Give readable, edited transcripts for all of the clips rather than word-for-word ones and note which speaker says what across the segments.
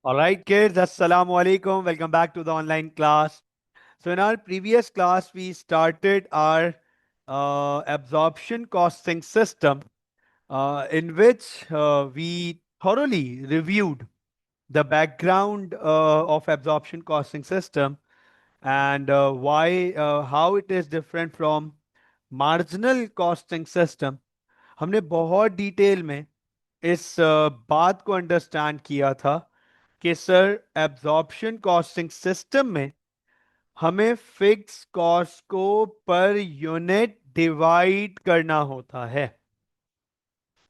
Speaker 1: All right, kids, Assalamu alaikum. Welcome back to the online class. So, in our previous class, we started our absorption costing system, in which we thoroughly reviewed the background of absorption costing system and how it is different from marginal costing system. हमने बहुत detail में इस बात को understand किया था कि sir absorption costing system में हमें फिक्स कॉस्ट को पर यूनिट डिवाइड करना होता है.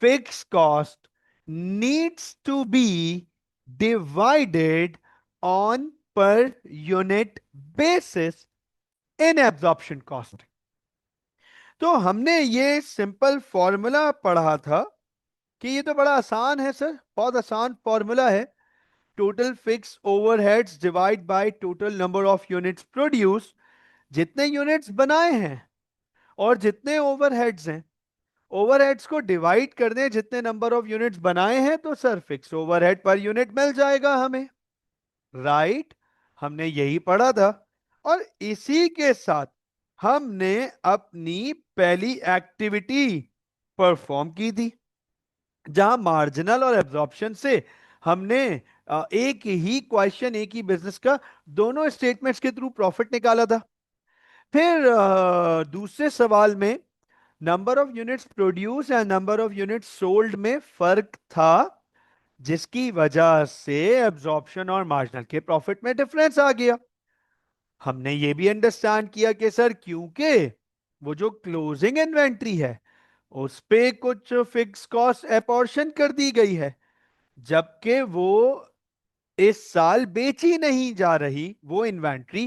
Speaker 1: Fix cost needs to be divided on per unit basis in absorption costing. तो हमने ये सिंपल फॉर्मूला पढ़ा था कि ये तो बड़ा आसान है सर, बहुत आसान फॉर्मूला है. Total fix overheads divide by total number of units produce. जितने यूनिट्स बनाए हैं और जितने ओवरहेड्स हैं, ओवरहेड्स को डिवाइड कर दें जितने नंबर ऑफ यूनिट्स बनाए हैं, तो sir fix overhead per unit मिल जाएगा हमें. राइट, हमने यही पढ़ा था. और इसी के साथ हमने अपनी पहली एक्टिविटी परफॉर्म की थी, जहां मार्जिनल और एब्जॉर्प्शन से हमने एक ही क्वेश्चन, एक ही बिजनेस का दोनों स्टेटमेंट्स के थ्रू प्रॉफिट निकाला था. फिर दूसरे सवाल में number of units produce and number of units sold में फर्क था, जिसकी वजह से एब्जॉर्प्शन और मार्जिनल के प्रॉफिट में डिफरेंस आ गया. हमने ये भी अंडरस्टैंड किया कि सर क्योंकि वो जो क्लोजिंग इन्वेंट्री है उस पे कुछ फिक्स कॉस्ट अपॉर्शन कर दी गई है, जबकि वो इस साल बेची नहीं जा रही वो इन्वेंट्री,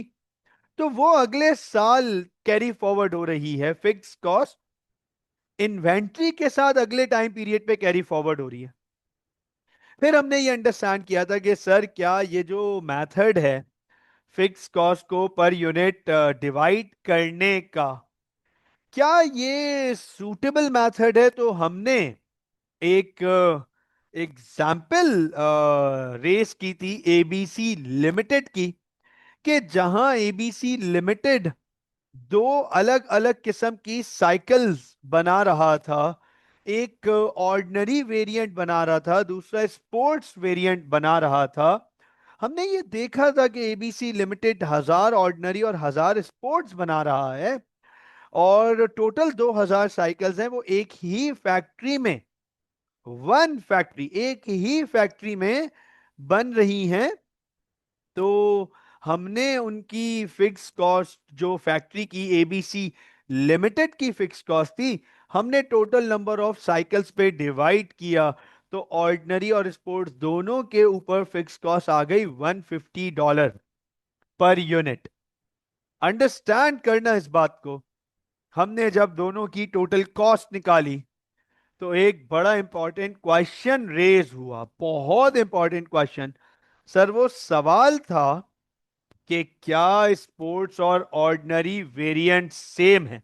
Speaker 1: तो वो अगले साल कैरी फॉरवर्ड हो रही है. फिक्स कॉस्ट इन्वेंट्री के साथ अगले टाइम पीरियड पे कैरी फॉरवर्ड हो रही है. फिर हमने ये अंडरस्टैंड किया था कि सर क्या ये जो मेथड है फिक्स कॉस्ट को पर यूनिट डिवाइड करने का, क्या ये सूटेबल मेथड है. तो हमने एक एग्जाम्पल रेस की थी एबीसी लिमिटेड की, कि जहां एबीसी लिमिटेड दो अलग अलग किस्म की साइकिल्स बना रहा था. एक ऑर्डिनरी वेरिएंट बना रहा था, दूसरा स्पोर्ट्स वेरिएंट बना रहा था. हमने ये देखा था कि एबीसी लिमिटेड 1000 ऑर्डिनरी और 1000 स्पोर्ट्स बना रहा है, और टोटल 2000 साइकिल्स हैं वो एक ही फैक्ट्री में, वन फैक्ट्री, एक ही फैक्ट्री में बन रही हैं. तो हमने उनकी फिक्स कॉस्ट, जो फैक्ट्री की एबीसी लिमिटेड की फिक्स कॉस्ट थी, हमने टोटल नंबर ऑफ साइकिल्स पे डिवाइड किया. तो ऑर्डिनरी और स्पोर्ट्स दोनों के ऊपर फिक्स कॉस्ट आ गई $150 पर यूनिट. अंडरस्टैंड करना इस बात को. हमने जब दोनों की टोटल कॉस्ट निकाली तो एक बड़ा इंपॉर्टेंट क्वेश्चन रेज हुआ, बहुत इंपॉर्टेंट क्वेश्चन. सर वो सवाल था कि क्या स्पोर्ट्स और ऑर्डिनरी वेरिएंट सेम है,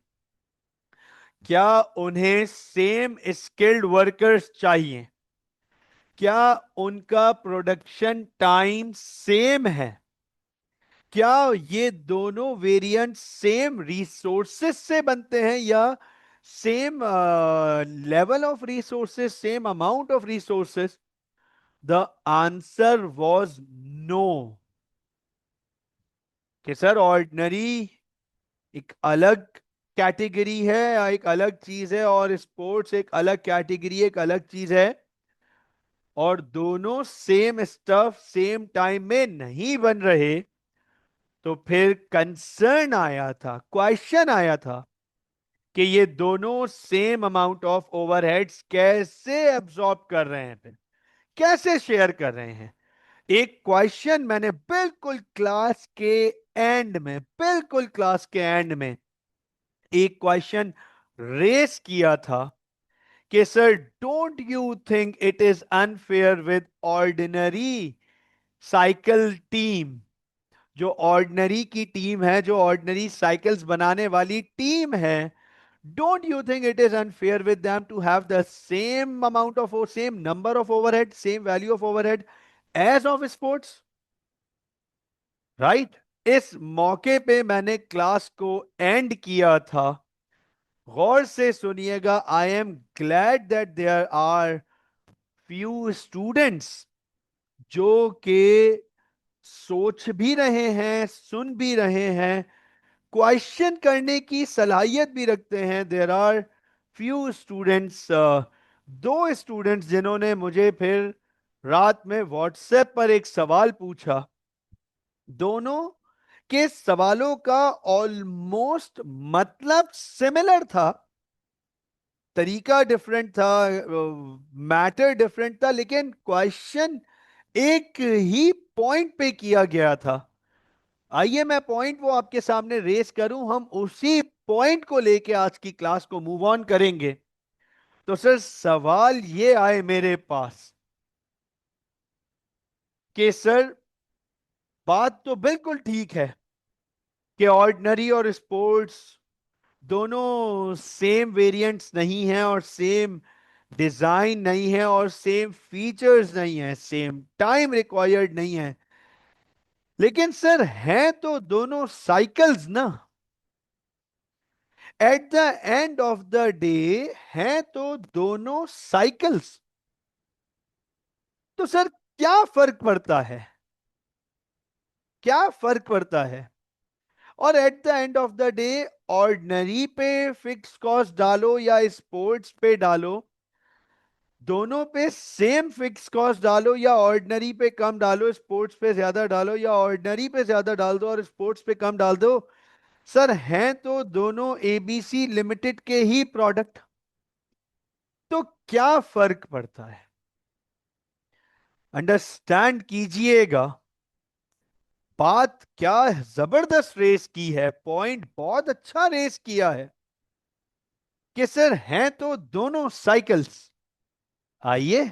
Speaker 1: क्या उन्हें सेम स्किल्ड वर्कर्स चाहिए, क्या उनका प्रोडक्शन टाइम सेम है, क्या ये दोनों वेरिएंट सेम रिसोर्सेस से बनते हैं या same level of resources, same amount of resources. The answer was no. कि सर ऑर्डिनरी एक अलग कैटेगरी है या एक अलग चीज है, और स्पोर्ट्स एक अलग कैटेगरी, एक अलग चीज है, और दोनों सेम स्टफ सेम टाइम में नहीं बन रहे. तो फिर कंसर्न आया था, क्वेश्चन आया था कि ये दोनों सेम अमाउंट ऑफ ओवरहेड्स कैसे एब्सॉर्ब कर रहे हैं, फिर कैसे शेयर कर रहे हैं. एक क्वेश्चन मैंने बिल्कुल क्लास के एंड में एक क्वेश्चन रेस किया था कि sir don't you think it is unfair with ordinary cycle team. जो ऑर्डिनरी की टीम है, जो ऑर्डिनरी साइकिल्स बनाने वाली टीम है, don't you think it is unfair with them to have the same amount of, same number of overhead, same value of overhead as of sports, right. इस मौके पे मैंने क्लास को एंड किया था। गौर से सुनिएगा, I am glad that there are few students जो के सोच भी रहे हैं, सुन भी रहे हैं, क्वेश्चन करने की सलाहियत भी रखते हैं। देर आर फ्यू स्टूडेंट्स, दो स्टूडेंट्स जिन्होंने मुझे फिर रात में व्हाट्सएप पर एक सवाल पूछा। दोनों के सवालों का ऑलमोस्ट मतलब सिमिलर था, तरीका डिफरेंट था, मैटर डिफरेंट था, लेकिन क्वेश्चन एक ही पॉइंट पे किया गया था। आइए मैं पॉइंट वो आपके सामने रेस करूं, हम उसी पॉइंट को लेके आज की क्लास को मूव ऑन करेंगे। तो सर सवाल ये आए मेरे पास कि सर बात तो बिल्कुल ठीक है कि ऑर्डिनरी और स्पोर्ट्स दोनों सेम वेरिएंट्स नहीं हैं और सेम डिजाइन नहीं है और सेम फीचर्स नहीं है, सेम टाइम रिक्वायर्ड नहीं है, लेकिन सर हैं तो दोनों साइकिल्स ना। At the end of the day हैं तो दोनों साइकिल्स। तो सर क्या फर्क पड़ता है, क्या फर्क पड़ता है? और at the end of the day ordinary पे फिक्स कॉस्ट डालो या स्पोर्ट्स पे डालो, दोनों पे सेम फिक्स कॉस्ट डालो या ऑर्डिनरी पे कम डालो, स्पोर्ट्स पे ज्यादा डालो, या ऑर्डिनरी पे ज्यादा डाल दो और स्पोर्ट्स पे कम डाल दो, सर हैं तो दोनों एबीसी लिमिटेड के ही प्रोडक्ट। तो क्या फर्क पड़ता है? अंडरस्टैंड कीजिएगा, बात क्या जबरदस्त रेस की है, पॉइंट बहुत अच्छा रेस किया है कि सर हैं तो दोनों साइकिल्स। आइए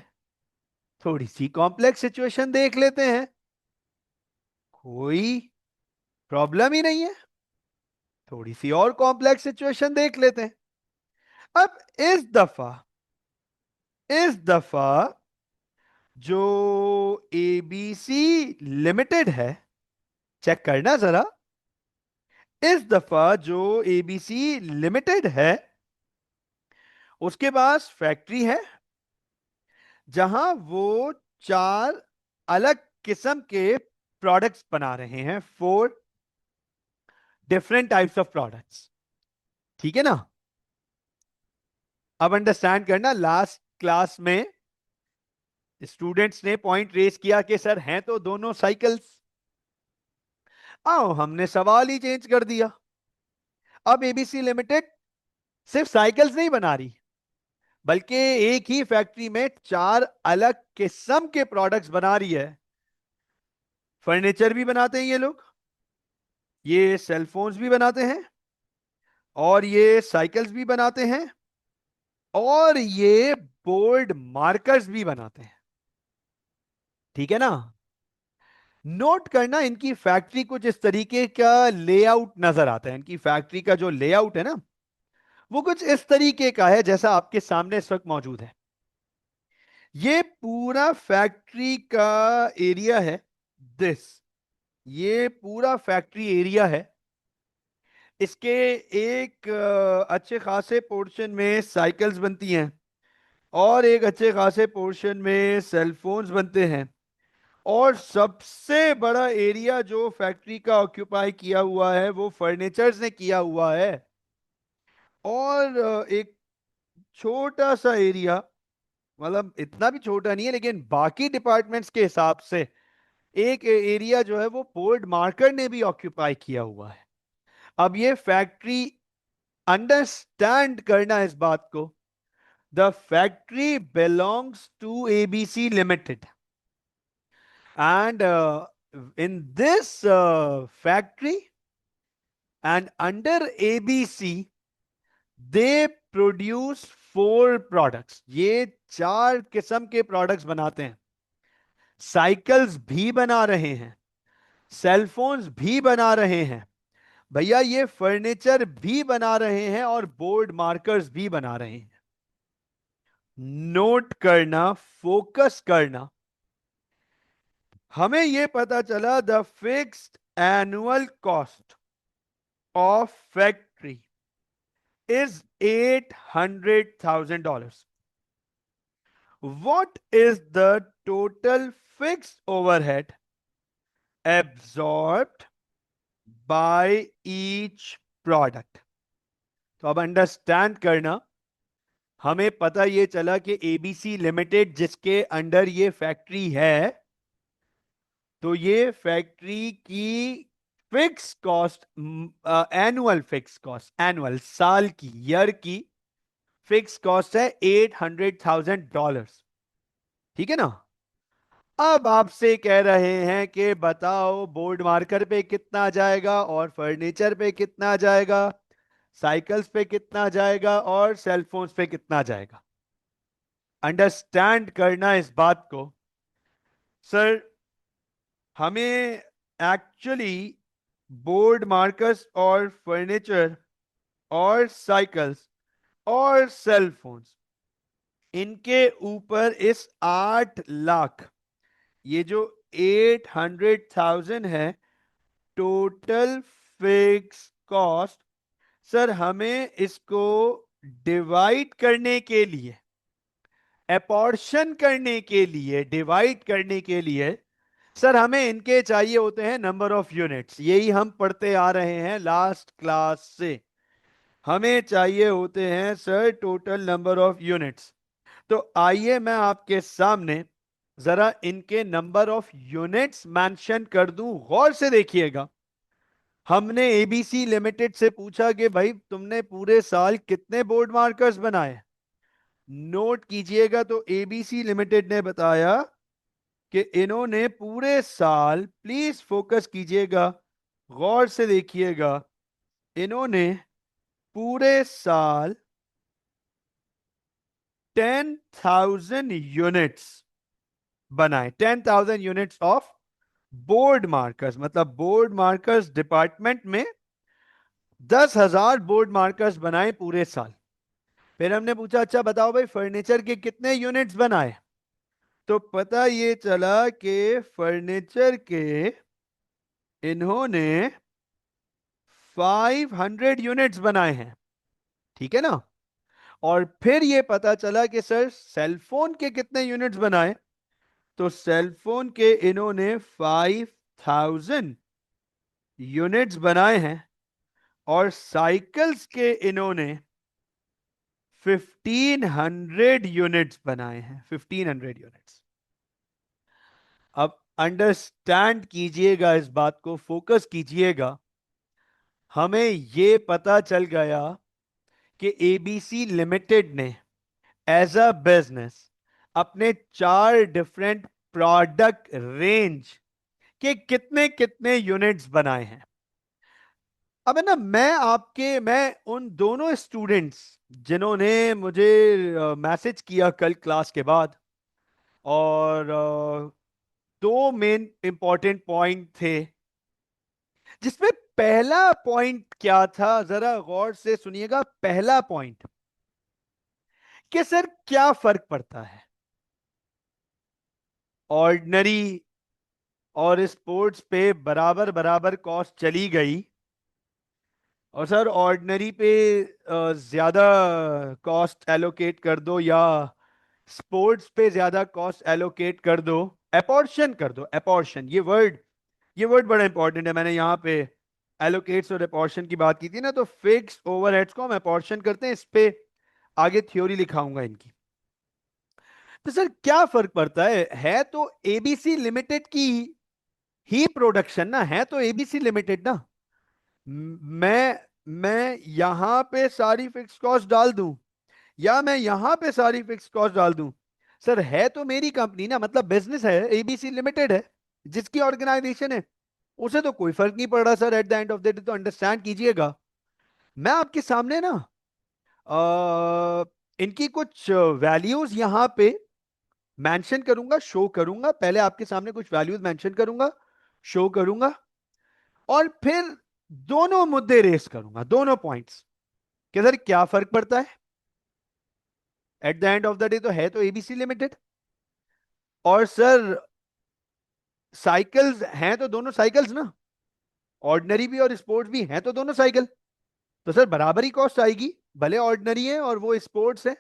Speaker 1: थोड़ी सी कॉम्प्लेक्स सिचुएशन देख लेते हैं, कोई प्रॉब्लम ही नहीं है। थोड़ी सी और कॉम्प्लेक्स सिचुएशन देख लेते हैं। अब इस दफा जो एबीसी लिमिटेड है, चेक करना जरा, इस दफा जो एबीसी लिमिटेड है उसके पास फैक्ट्री है जहां वो चार अलग किस्म के प्रोडक्ट्स बना रहे हैं, four different types of products. ठीक है ना? अब अंडरस्टैंड करना, लास्ट क्लास में स्टूडेंट्स ने पॉइंट रेस किया कि सर हैं तो दोनों साइकिल्स। आओ हमने सवाल ही चेंज कर दिया। अब एबीसी लिमिटेड सिर्फ साइकिल्स नहीं बना रही, बल्कि एक ही फैक्ट्री में चार अलग किस्म के प्रोडक्ट्स बना रही है। फर्नीचर भी बनाते हैं ये लोग, ये सेलफोन्स भी बनाते हैं, और ये साइकिल्स भी बनाते हैं, और ये बोर्ड मार्कर्स भी बनाते हैं। ठीक है ना? नोट करना, इनकी फैक्ट्री कुछ इस तरीके का लेआउट नजर आता है। इनकी फैक्ट्री का जो लेआउट है ना, वो कुछ इस तरीके का है जैसा आपके सामने इस वक्त मौजूद है। ये पूरा फैक्ट्री का एरिया है, दिस, ये पूरा फैक्ट्री एरिया है। इसके एक अच्छे खासे पोर्शन में साइकिल्स बनती हैं, और एक अच्छे खासे पोर्शन में सेलफोन्स बनते हैं, और सबसे बड़ा एरिया जो फैक्ट्री का ऑक्यूपाई किया हुआ है वो फर्नीचर्स ने किया हुआ है। और एक छोटा सा एरिया, मतलब इतना भी छोटा नहीं है लेकिन बाकी डिपार्टमेंट्स के हिसाब से एक एरिया जो है वो बोर्ड मार्कर ने भी ऑक्यूपाई किया हुआ है। अब ये फैक्ट्री, अंडरस्टैंड करना इस बात को, the factory belongs to ABC limited, and in this factory and under ABC they produce four products। ये चार किस्म के प्रोडक्ट्स बनाते हैं। साइकिल्स भी बना रहे हैं, सेलफोन्स भी बना रहे हैं, भैया ये फर्नीचर भी बना रहे हैं, और बोर्ड मार्कर्स भी बना रहे हैं। नोट करना, फोकस करना, हमें यह पता चला the fixed annual cost of factory is $800,000. What is the total fixed overhead absorbed by each product? तो अब अंडरस्टैंड करना, हमें पता ये चला कि एबीसी लिमिटेड जिसके अंडर ये फैक्ट्री है, तो ये फैक्ट्री की fix cost, annual fix cost, annual साल की, ईयर की फिक्स कॉस्ट है $800,000। ठीक है ना? अब आपसे कह रहे हैं कि बताओ बोर्ड मार्कर पे कितना जाएगा और फर्नीचर पे कितना जाएगा, साइकिल्स पे कितना जाएगा और सेलफोन्स पे कितना जाएगा। अंडरस्टैंड करना इस बात को सर, हमें एक्चुअली बोर्ड मार्कर्स और फर्नीचर और साइकिल्स और सेलफोन्स, इनके ऊपर इस 8 लाख, ये जो 800,000 है टोटल फिक्स कॉस्ट, सर हमें इसको डिवाइड करने के लिए, अपॉर्शन करने के लिए, डिवाइड करने के लिए सर हमें इनके चाहिए होते हैं नंबर ऑफ यूनिट्स। यही हम पढ़ते आ रहे हैं लास्ट क्लास से, हमें चाहिए होते हैं sir total number of units. तो आइए मैं आपके सामने जरा इनके नंबर ऑफ यूनिट्स मेंशन कर दूं, गौर से देखिएगा। हमने एबीसी लिमिटेड से पूछा कि भाई तुमने पूरे साल कितने बोर्ड मार्कर्स बनाए, नोट कीजिएगा। तो एबीसी लिमिटेड ने बताया कि इन्होंने पूरे साल, प्लीज फोकस कीजिएगा, गौर से देखिएगा, इन्होंने पूरे साल 10,000 यूनिट्स बनाए। 10,000 यूनिट्स ऑफ बोर्ड मार्कर्स, मतलब बोर्ड मार्कर्स डिपार्टमेंट में 10,000 बोर्ड मार्कर्स बनाए पूरे साल। फिर हमने पूछा अच्छा बताओ भाई फर्नीचर के कितने यूनिट्स बनाए, तो पता ये चला कि फर्नीचर के इन्होंने 500 यूनिट्स बनाए हैं। ठीक है ना? और फिर ये पता चला कि सर सेलफोन के कितने यूनिट्स बनाए, तो सेलफोन के इन्होंने 5,000 यूनिट्स बनाए हैं। और साइकिल्स के इन्होंने 1,500 यूनिट्स बनाए हैं, 1,500 यूनिट्स। अब अंडरस्टैंड कीजिएगा इस बात को, फोकस कीजिएगा। हमें यह पता चल गया कि एबीसी लिमिटेड ने एज अ बिजनेस अपने 4 डिफरेंट प्रोडक्ट रेंज के कितने कितने यूनिट्स बनाए हैं। अब है ना, मैं उन दोनों स्टूडेंट्स जिन्होंने मुझे मैसेज किया कल क्लास के बाद, और 2 मेन इंपॉर्टेंट पॉइंट थे, जिसमें पहला पॉइंट क्या था, जरा गौर से सुनिएगा। पहला पॉइंट कि सर क्या फर्क पड़ता है ऑर्डिनरी और स्पोर्ट्स पे, बराबर बराबर कॉस्ट चली गई, और सर ऑर्डिनरी पे ज्यादा कॉस्ट एलोकेट कर दो या स्पोर्ट्स पे ज्यादा कॉस्ट एलोकेट कर दो, अपॉर्शन कर दो। अपॉर्शन, ये वर्ड बड़ा इंपॉर्टेंट है। मैंने यहां पे एलोकेट्स और अपॉर्शन की बात की थी ना, तो फिक्स ओवरहेड्स को हम अपॉर्शन करते हैं। इस पे आगे थ्योरी लिखाऊंगा इनकी। तो सर क्या फर्क पड़ता है तो एबीसी लिमिटेड की ही प्रोडक्शन ना, है तो एबीसी लिमिटेड ना। मैं यहां पे सारी फिक्स कॉस्ट डाल दूं या मैं यहां पे सारी फिक्स कॉस्ट डाल दूं, सर है तो मेरी कंपनी ना, मतलब बिजनेस है, एबीसी लिमिटेड है, जिसकी ऑर्गेनाइजेशन है, उसे तो कोई फर्क नहीं पड़ रहा sir at the end of the day. तो अंडरस्टैंड कीजिएगा, मैं आपके सामने ना इनकी कुछ वैल्यूज यहां पे मेंशन करूंगा, शो करूंगा। पहले आपके सामने कुछ वैल्यूज मेंशन करूंगा, शो करूंगा, और फिर दोनों मुद्दे रेस करूंगा, दोनों पॉइंट्स, कि सर क्या फर्क पड़ता है। At the end of the day तो है तो एबीसी लिमिटेड। और सर साइकिल्स हैं तो दोनों साइकिल्स ना, ऑर्डिनरी भी और स्पोर्ट्स भी हैं तो दोनों साइकिल। तो सर बराबर ही कॉस्ट आएगी, भले ऑर्डिनरी है और वो स्पोर्ट्स है,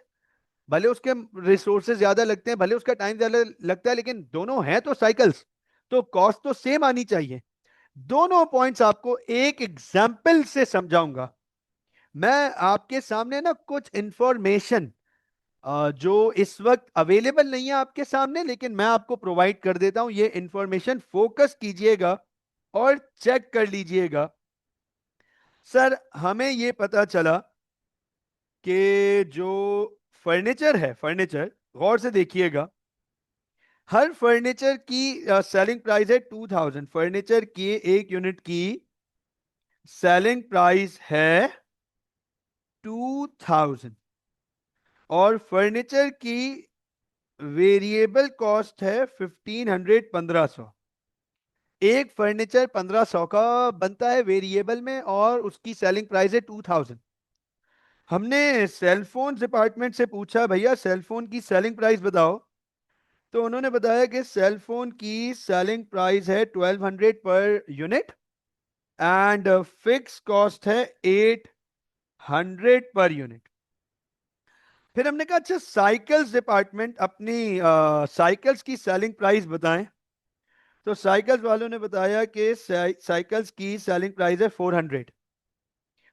Speaker 1: भले उसके रिसोर्सेज ज्यादा लगते हैं, भले उसका टाइम ज्यादा लगता है, लेकिन दोनों हैं तो साइकिल्स, तो कॉस्ट तो सेम आनी चाहिए। दोनों पॉइंट्स आपको एक एग्जाम्पल से समझाऊंगा। मैं आपके सामने ना कुछ इंफॉर्मेशन जो इस वक्त अवेलेबल नहीं है आपके सामने, लेकिन मैं आपको प्रोवाइड कर देता हूं, ये इंफॉर्मेशन फोकस कीजिएगा और चेक कर लीजिएगा। सर हमें ये पता चला कि जो फर्नीचर है, फर्नीचर गौर से देखिएगा, हर फर्नीचर की सेलिंग प्राइस है 2000। फर्नीचर की एक यूनिट की सेलिंग प्राइस है 2000 और फर्नीचर की वेरिएबल कॉस्ट है 1500, 1500। एक फर्नीचर 1500 का बनता है वेरिएबल में और उसकी सेलिंग प्राइस है 2000। हमने सेलफोन डिपार्टमेंट से पूछा भैया सेलफोन की सेलिंग प्राइस बताओ, तो उन्होंने बताया कि सेलफोन की सेलिंग प्राइस है 1200 per unit and fix cost है 800 पर यूनिट। फिर हमने कहा अच्छा साइकिल्स डिपार्टमेंट अपनी साइकिल्स की सेलिंग प्राइस बताएं, तो साइकिल्स वालों ने बताया कि साइकिल्स की सेलिंग प्राइस है 400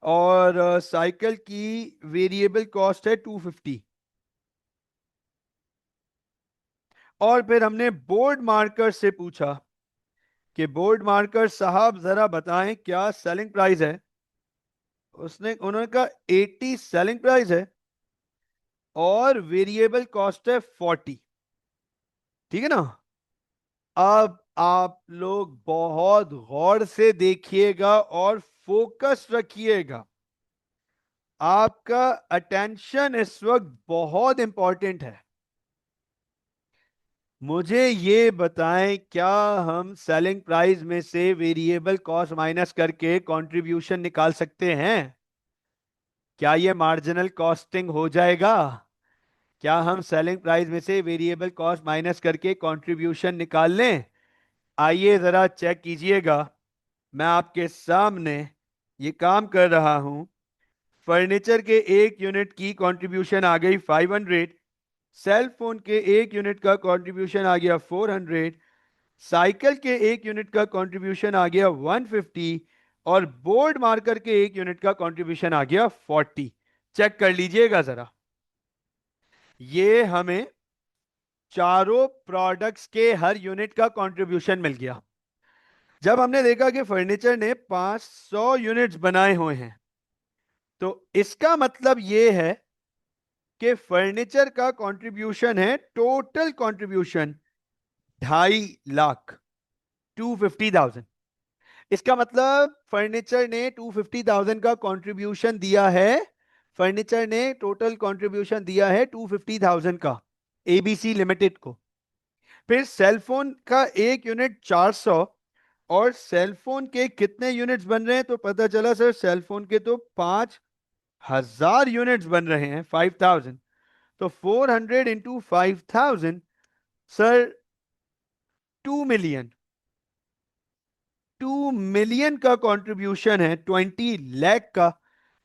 Speaker 1: और साइकिल की वेरिएबल कॉस्ट है 250। और फिर हमने बोर्ड मार्कर से पूछा कि बोर्ड मार्कर साहब जरा बताएं क्या सेलिंग प्राइस है। उन्होंने कहा 80 सेलिंग प्राइस है और वेरिएबल कॉस्ट है 40। ठीक है ना। अब आप लोग बहुत गौर से देखिएगा और फोकस रखिएगा, आपका अटेंशन इस वक्त बहुत इंपॉर्टेंट है। मुझे ये बताएं क्या हम सेलिंग प्राइस में से वेरिएबल कॉस्ट माइनस करके कंट्रीब्यूशन निकाल सकते हैं? क्या ये मार्जिनल कॉस्टिंग हो जाएगा? क्या हम सेलिंग प्राइस में से वेरिएबल कॉस्ट माइनस करके कंट्रीब्यूशन निकाल लें? आइए जरा चेक कीजिएगा। मैं आपके सामने ये काम कर रहा हूं। फर्नीचर के एक यूनिट की कंट्रीब्यूशन आ गई 500, सेल फोन के एक यूनिट का कंट्रीब्यूशन आ गया 400, साइकिल के एक यूनिट का कंट्रीब्यूशन आ गया 150 और बोर्ड मार्कर के एक यूनिट का कंट्रीब्यूशन आ गया 40। चेक कर लीजिएगा जरा, ये हमें चारों प्रोडक्ट्स के हर यूनिट का कंट्रीब्यूशन मिल गया। जब हमने देखा कि फर्नीचर ने 500 यूनिट्स बनाए हुए हैं, तो इसका मतलब यह है कि फर्नीचर का कंट्रीब्यूशन है, टोटल कंट्रीब्यूशन 2.5 लाख, 250,000। इसका मतलब फर्नीचर ने 250,000 का कंट्रीब्यूशन दिया है। फर्नीचर ने टोटल कंट्रीब्यूशन दिया है 250,000 का एबीसी लिमिटेड को। फिर सेलफोन का एक यूनिट 400 और सेलफोन के कितने यूनिट्स बन रहे हैं, तो पता चला सर सेलफोन के तो 5,000 यूनिट्स बन रहे हैं, 5,000। तो 400 इंटू 5,000 सर 2 मिलियन, 2 मिलियन का कंट्रीब्यूशन है, 20 लाख का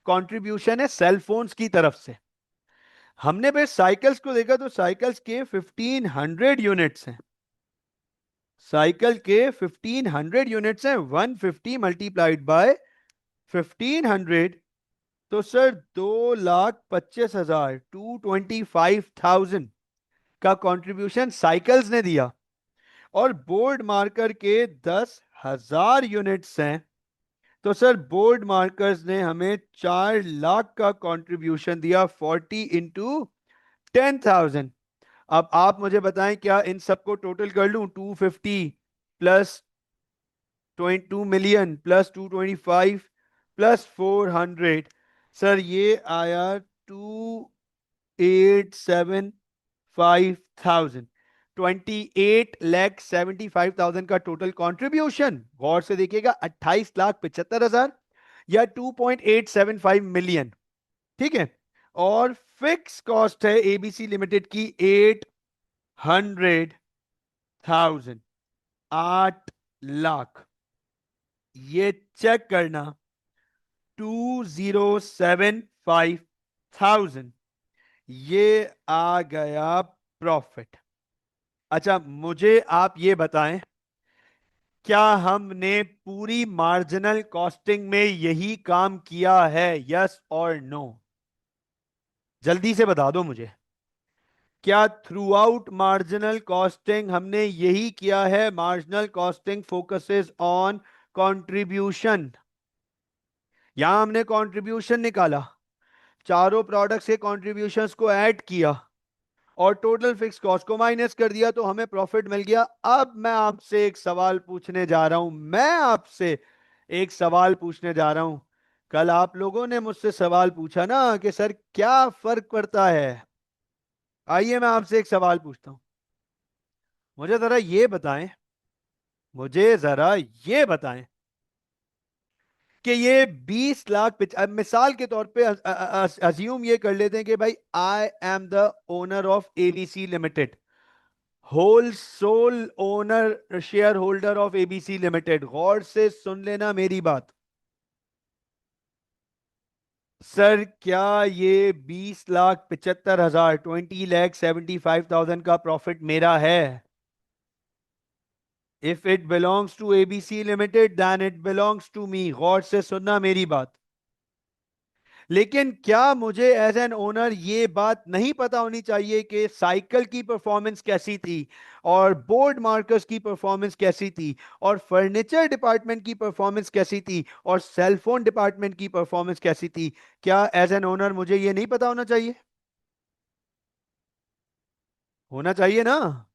Speaker 1: कंट्रीब्यूशन है सेलफोन्स की तरफ से। हमने फिर साइकिल्स को देखा तो साइकिल्स के 1500 यूनिट्स हैं, साइकिल के 1500 यूनिट्स हैं, 150 मल्टीप्लाइड बाय 1500, तो सर 2,25,000, 225,000 का कंट्रीब्यूशन साइकिल्स ने दिया। और बोर्ड मार्कर के 10,000 यूनिट्स हैं, तो सर बोर्ड मार्कर्स ने हमें 4 लाख का कंट्रीब्यूशन दिया, 40 इंटू 10,000। अब आप मुझे बताएं क्या इन सबको टोटल कर लूं, 250 plus 2 million plus 225 plus 400, sir ये आया 2,875,000, 28,75,000 का टोटल कंट्रीब्यूशन। गौर से देखिएगा, 28,75,000 या 2.875 मिलियन। ठीक है। और फिक्स कॉस्ट है एबीसी लिमिटेड की 800,000। 8 लाख, ये चेक करना, 2,075,000, ये आ गया प्रॉफिट। अच्छा, मुझे आप ये बताएं, क्या हमने पूरी मार्जिनल कॉस्टिंग में यही काम किया है? यस और नो? जल्दी से बता दो मुझे, क्या थ्रू आउट मार्जिनल कॉस्टिंग हमने यही किया है? Marginal costing focuses on contribution. यहां हमने कंट्रीब्यूशन निकाला, चारों प्रोडक्ट्स के कंट्रीब्यूशंस को ऐड किया और टोटल फिक्स कॉस्ट को माइनस कर दिया, तो हमें प्रॉफिट मिल गया। अब मैं आपसे एक सवाल पूछने जा रहा हूं, मैं आपसे एक सवाल पूछने जा रहा हूं। कल आप लोगों ने मुझसे सवाल पूछा ना कि सर क्या फर्क पड़ता है। आइए मैं आपसे एक सवाल पूछता हूं, मुझे जरा ये बताएं, मुझे जरा ये बताएं कि ये 20 लाख अब मिसाल के तौर पे अज्यूम ये कर लेते हैं कि भाई I am the owner of ABC limited, whole sole owner share holder of ABC limited. गौर से सुन लेना मेरी बात। सर क्या ये 20,75,000, 20,75,000 का प्रॉफिट मेरा है? If it belongs to ABC limited then it belongs to me. गौर से सुनना मेरी बात। लेकिन क्या मुझे एज एन ओनर ये बात नहीं पता होनी चाहिए कि साइकिल की परफॉर्मेंस कैसी थी, और बोर्ड मार्कर्स की परफॉर्मेंस कैसी थी, और फर्नीचर डिपार्टमेंट की परफॉर्मेंस कैसी थी, और सेलफोन डिपार्टमेंट की परफॉर्मेंस कैसी थी? क्या एज एन ओनर मुझे ये नहीं पता होना चाहिए? होना चाहिए ना?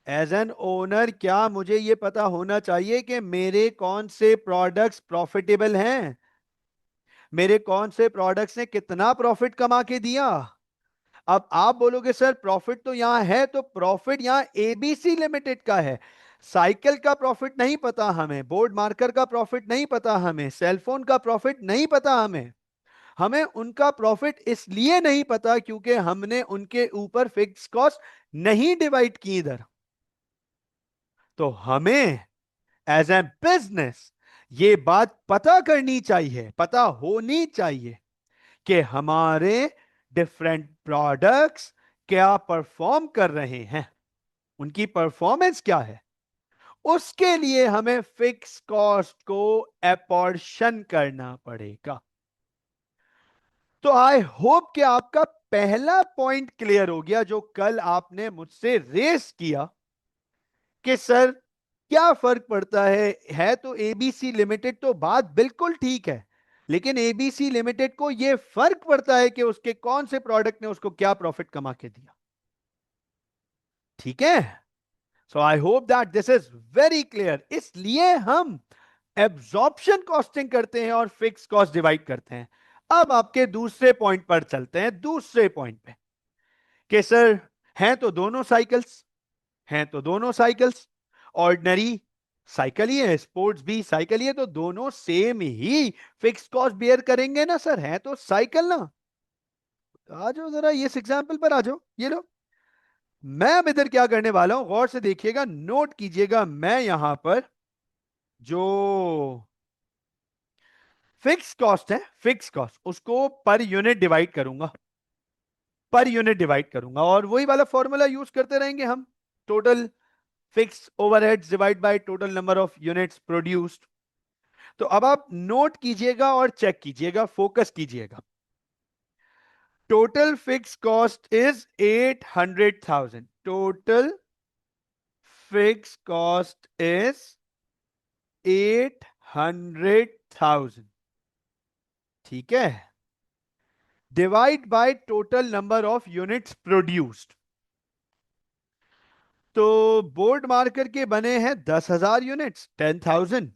Speaker 1: एज एन ओनर क्या मुझे ये पता होना चाहिए कि मेरे कौन से प्रोडक्ट्स प्रॉफिटेबल हैं, मेरे कौन से प्रोडक्ट्स ने कितना प्रॉफिट कमा के दिया? अब आप बोलोगे सर प्रॉफिट तो यहां है, तो प्रॉफिट यहां एबीसी लिमिटेड का है। साइकिल का प्रॉफिट नहीं पता हमें, बोर्ड मार्कर का प्रॉफिट नहीं पता हमें, सेलफोन का प्रॉफिट नहीं पता हमें। हमें उनका प्रॉफिट इसलिए नहीं पता क्योंकि हमने उनके ऊपर फिक्स कॉस्ट नहीं डिवाइड की इधर। तो हमें एज ए बिजनेस ये बात पता करनी चाहिए, पता होनी चाहिए कि हमारे डिफरेंट प्रोडक्ट्स क्या परफॉर्म कर रहे हैं, उनकी परफॉर्मेंस क्या है। उसके लिए हमें फिक्स कॉस्ट को एपोर्शन करना पड़ेगा। तो आई होप कि आपका पहला पॉइंट क्लियर हो गया जो कल आपने मुझसे रेस किया कि सर क्या फर्क पड़ता है तो एबीसी लिमिटेड तो बात बिल्कुल ठीक है, लेकिन एबीसी लिमिटेड को यह फर्क पड़ता है कि उसके कौन से प्रोडक्ट ने उसको क्या प्रॉफिट कमा के दिया। ठीक है? So I hope that this is very clear. इसलिए हम एब्जॉर्प्शन कॉस्टिंग करते हैं और फिक्स कॉस्ट डिवाइड करते हैं। अब आपके दूसरे पॉइंट पर चलते हैं, दूसरे पॉइंट पे कि सर हैं तो दोनों साइकिल्स, हैं तो दोनों साइकिल्स ऑर्डिनरी साइकिल ही है, स्पोर्ट्स भी साइकिल ही है, तो दोनों सेम ही फिक्स कॉस्ट बियर करेंगे ना सर, है तो साइकिल ना। आ जाओ जरा ये इस एग्जाम्पल पर आ जाओ, ये लो। मैं अब इधर क्या करने वाला हूं, गौर से देखिएगा, नोट कीजिएगा। मैं यहां पर जो फिक्स कॉस्ट है, फिक्स कॉस्ट उसको पर यूनिट डिवाइड करूंगा, पर यूनिट डिवाइड करूंगा, और वही वाला फॉर्मूला यूज करते रहेंगे हम। Total fix overheads divide by total number of units produced. तो अब आप नोट कीजिएगा और चेक कीजिएगा, फोकस कीजिएगा। Total fix cost is 800,000। Total fix cost is 800,000। ठीक है? Divide by total number of units produced. तो बोर्ड मार्कर के बने हैं 10,000 यूनिट्स, 10,000।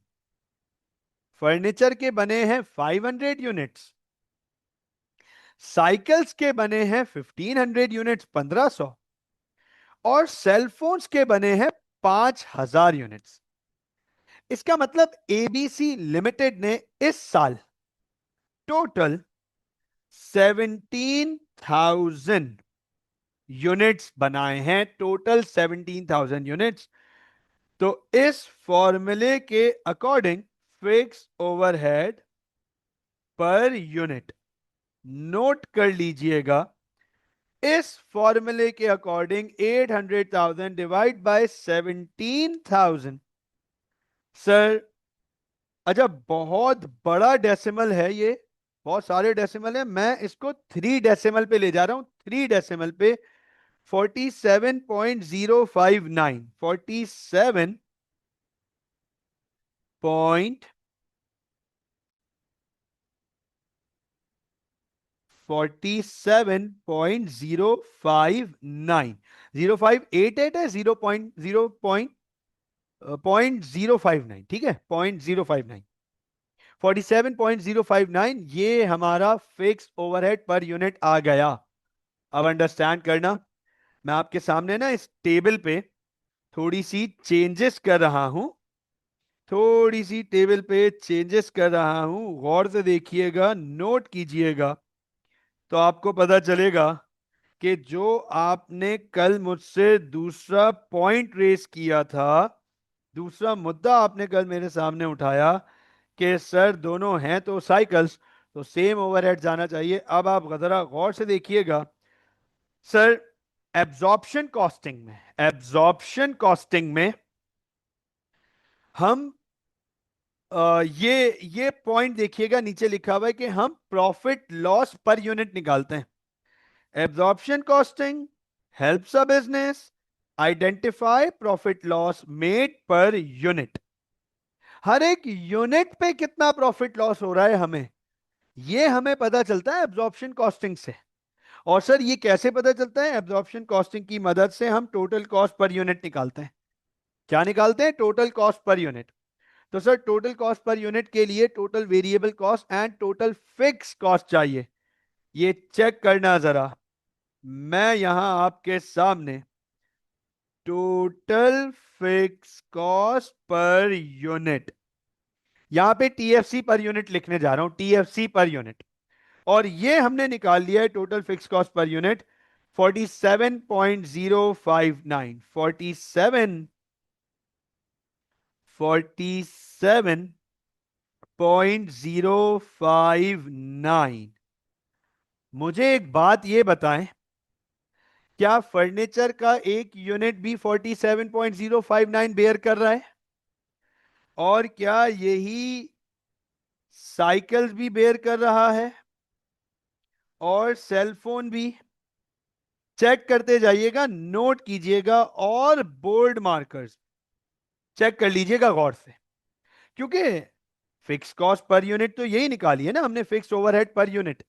Speaker 1: फर्नीचर के बने हैं 500 यूनिट्स, साइकिल्स के बने हैं 1,500 यूनिट्स, 1,500, और सेलफोन्स के बने हैं 5,000 यूनिट्स। इसका मतलब एबीसी लिमिटेड ने इस साल टोटल 17,000 यूनिट्स बनाए हैं, टोटल 17,000 यूनिट्स। तो इस फॉर्मूले के according fix overhead per unit, note कर लीजिएगा, इस फॉर्मूले के अकॉर्डिंग 800,000 डिवाइड बाय 17,000। सर अच्छा, बहुत बड़ा डेसिमल है ये, बहुत सारे डेसिमल है, मैं इसको 3 डेसिमल पे ले जा रहा हूं, 3 डेसिमल पे। 47.059, 47.059, 0588 है, 0.059, ठीक है, 0.059, 47.059, ये हमारा फिक्स ओवरहेड पर यूनिट आ गया। अब अंडरस्टैंड करना, मैं आपके सामने ना इस टेबल पे थोड़ी सी चेंजेस कर रहा हूं, थोड़ी सी टेबल पे चेंजेस कर रहा हूं, गौर से देखिएगा, नोट कीजिएगा, तो आपको पता चलेगा कि जो आपने कल मुझसे दूसरा पॉइंट रेस किया था, दूसरा मुद्दा आपने कल मेरे सामने उठाया कि सर दोनों हैं तो साइकिल्स, तो सेम ओवरहेड जाना चाहिए। अब आप जरा गौर से देखिएगा सर, एब्जॉर्प्शन कॉस्टिंग में हम ये पॉइंट देखिएगा, नीचे लिखा हुआ है कि हम प्रॉफिट लॉस पर यूनिट निकालते हैं। Absorption costing helps a business identify profit loss made per unit. हर एक यूनिट पे कितना प्रॉफिट लॉस हो रहा है ये हमें पता चलता है एब्जॉर्प्शन कॉस्टिंग से। और सर ये कैसे पता चलता है? एब्जॉर्प्शन कॉस्टिंग की मदद से हम टोटल कॉस्ट पर यूनिट निकालते हैं। क्या निकालते हैं? Total cost per unit. तो sir total cost per unit के लिए total variable cost and total fix cost चाहिए। ये चेक करना जरा, मैं यहां आपके सामने total fix cost per unit, यहां पे टीएफसी पर यूनिट लिखने जा रहा हूं, टीएफसी पर यूनिट। और ये हमने निकाल लिया है total fix cost per unit 47.059, 47.059। मुझे एक बात ये बताएं, क्या फर्नीचर का एक यूनिट भी 47.059 बेयर कर रहा है? और क्या यही साइकिल्स भी बेयर कर रहा है? और सेल फोन भी? चेक करते जाइएगा, नोट कीजिएगा, और बोल्ड मार्कर्स चेक कर लीजिएगा गौर से, क्योंकि फिक्स कॉस्ट पर यूनिट तो यही निकाली है ना हमने, फिक्स ओवरहेड पर यूनिट।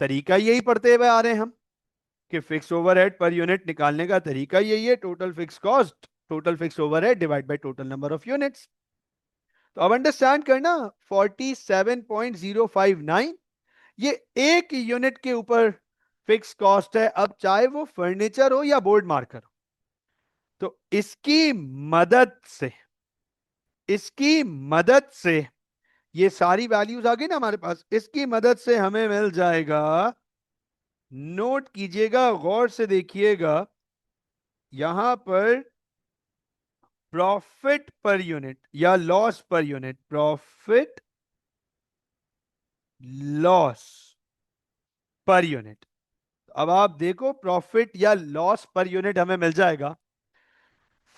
Speaker 1: तरीका यही पढ़ते हुए आ रहे हैं हम कि फिक्स ओवरहेड पर यूनिट निकालने का तरीका यही है, total fix cost, total fix overhead divide by total number of units. तो अब अंडरस्टैंड करना, 47.059 ये एक यूनिट के ऊपर फिक्स कॉस्ट है, अब चाहे वो फर्नीचर हो या बोर्ड मार्कर हो। तो इसकी मदद से ये सारी वैल्यूज आ गई ना हमारे पास, इसकी मदद से हमें मिल जाएगा, नोट कीजिएगा, गौर से देखिएगा, यहां पर प्रॉफिट पर यूनिट या loss per unit, profit loss per unit. अब आप देखो, प्रॉफिट या लॉस पर यूनिट हमें मिल जाएगा।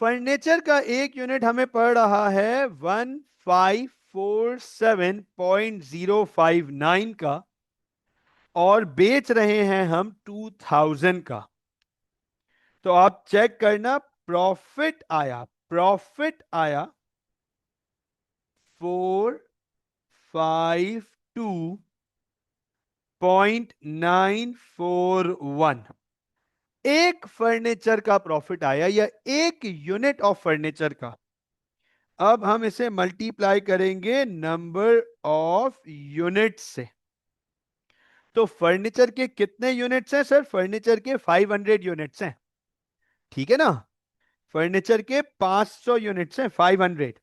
Speaker 1: फर्नीचर का एक यूनिट हमें पड़ रहा है 1547.059 का, और बेच रहे हैं हम 2000 का। तो आप चेक करना, प्रॉफिट आया 452.941। एक फर्नीचर का प्रॉफिट आया, या एक यूनिट ऑफ फर्नीचर का। अब हम इसे मल्टीप्लाई करेंगे नंबर ऑफ यूनिट से। तो फर्नीचर के कितने यूनिट्स हैं सर? फर्नीचर के 500 यूनिट्स हैं, ठीक है ना? फर्नीचर के 500 यूनिट्स हैं, 500।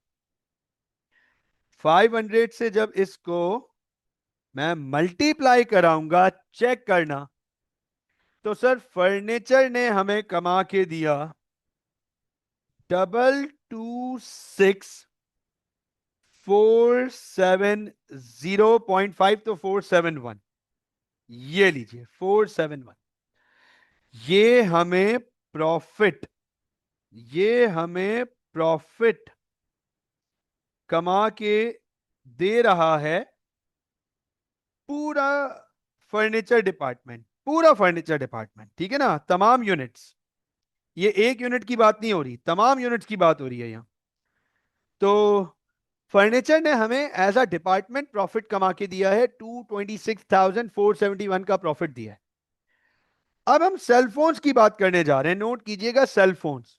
Speaker 1: 500 से जब इसको मैं मल्टीप्लाई कराऊंगा, चेक करना, तो सर फर्नीचर ने हमें कमा के दिया 26470.5, तो 471, ये लीजिए 471। ये हमें प्रॉफिट ये हमें प्रॉफिट कमा के दे रहा है पूरा फर्नीचर डिपार्टमेंट, ठीक है ना, तमाम यूनिट्स। ये एक यूनिट की बात नहीं हो रही, तमाम यूनिट्स की बात हो रही है यहां। तो फर्नीचर ने हमें एज अ डिपार्टमेंट प्रॉफिट कमा के दिया है, 226,471 का प्रॉफिट दिया है। अब हम सेलफोन्स की बात करने जा रहे हैं, नोट कीजिएगा सेलफोन्स।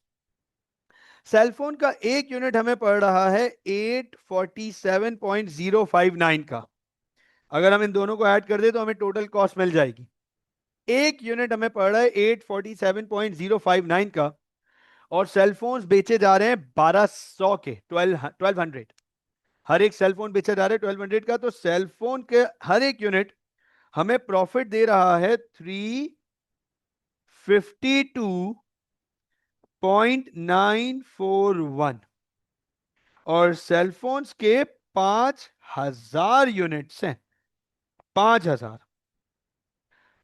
Speaker 1: सेलफोन का एक यूनिट हमें पड़ रहा है 847.059 का। अगर हम इन दोनों को ऐड कर दे तो हमें टोटल कॉस्ट मिल जाएगी। एक यूनिट हमें पड़ रहा है 847.059 का, और सेलफोन्स बेचे जा रहे हैं 1200 के, 1200। हर एक सेलफोन बेचा जा रहा है 1200 का। तो सेलफोन के हर एक यूनिट हमें प्रॉफिट दे रहा है 352.941, और सेलफोन्स के 5,000 यूनिट्स हैं, 5,000।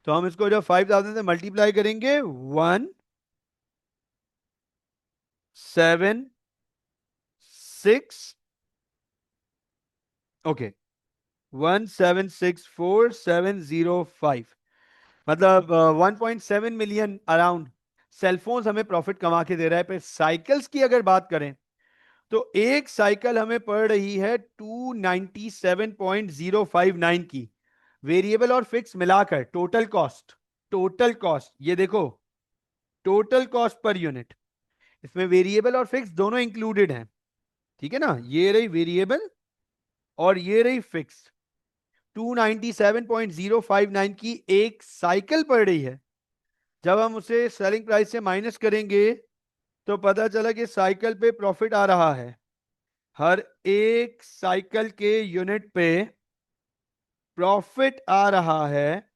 Speaker 1: तो हम इसको जब 5,000 से मल्टीप्लाई करेंगे, 176, ओके, 1764705, मतलब 1.7 मिलियन अराउंड सेलफोन्स हमें प्रॉफिट कमा के दे रहा है। पे साइकिल्स की अगर बात करें तो एक साइकिल हमें पड़ रही है 297.059 की, वेरिएबल और फिक्स मिलाकर टोटल कॉस्ट ये देखो, टोटल कॉस्ट पर यूनिट, इसमें वेरिएबल और फिक्स दोनों इंक्लूडेड हैं, ठीक है ना। ये रही वेरिएबल और ये रही फिक्स। 297.059 की एक साइकिल पड़ रही है। जब हम उसे सेलिंग प्राइस से माइनस करेंगे तो पता चला कि साइकिल पे प्रॉफिट आ रहा है, हर एक साइकिल के यूनिट पे प्रॉफिट आ रहा है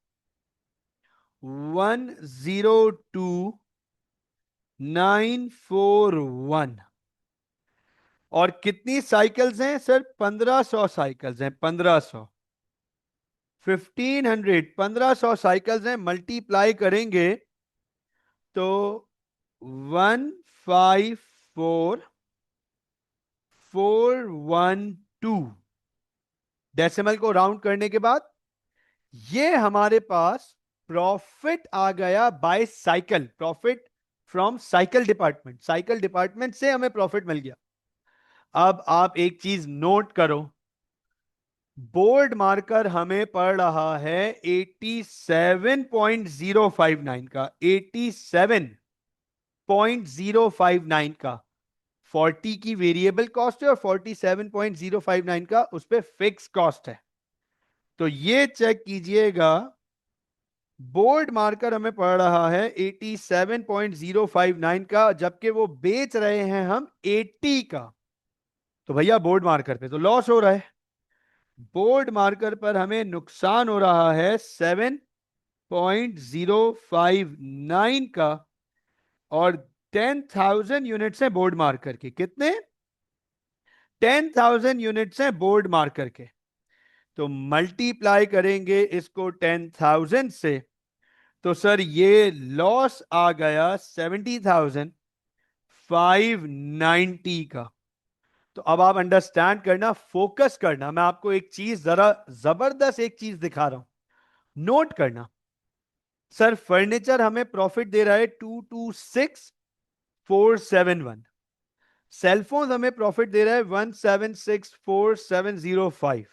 Speaker 1: 102,941। और कितनी साइकिल्स हैं सर? 1,500 साइकिल्स हैं, 1,500, 1,500, 1,500 साइकिल्स हैं। मल्टीप्लाई करेंगे तो 154,412, डेसिमल को राउंड करने के बाद ये हमारे पास प्रॉफिट आ गया by cycle, profit from cycle department से हमें प्रॉफिट मिल गया। अब आप एक चीज नोट करो, बोर्ड मार्कर हमें पड़ रहा है 87.059 का, 87.059 का। 40 की वेरिएबल कॉस्ट है और 47.059 का उस पर फिक्स कॉस्ट है। तो ये चेक कीजिएगा, बोर्ड मार्कर हमें पड़ रहा है 87.059 का, जबकि वो बेच रहे हैं हम 80 का। तो भैया बोर्ड मार्कर पे तो लॉस हो रहा है, बोर्ड मार्कर पर हमें नुकसान हो रहा है 7.059 का। और 10,000 यूनिट्स हैं बोर्ड मार्कर के, कितने? 10,000 यूनिट्स हैं बोर्ड मार्कर के। तो मल्टीप्लाई करेंगे इसको 10,000 से, तो सर ये लॉस आ गया 70,590 का। तो अब आप अंडरस्टैंड करना, फोकस करना, मैं आपको एक चीज, जरा जबरदस्त एक चीज दिखा रहा हूं, नोट करना। सर फर्नीचर हमें प्रॉफिट दे रहा है 226,471, सेलफोन हमें प्रॉफिट दे रहा है 176,4705,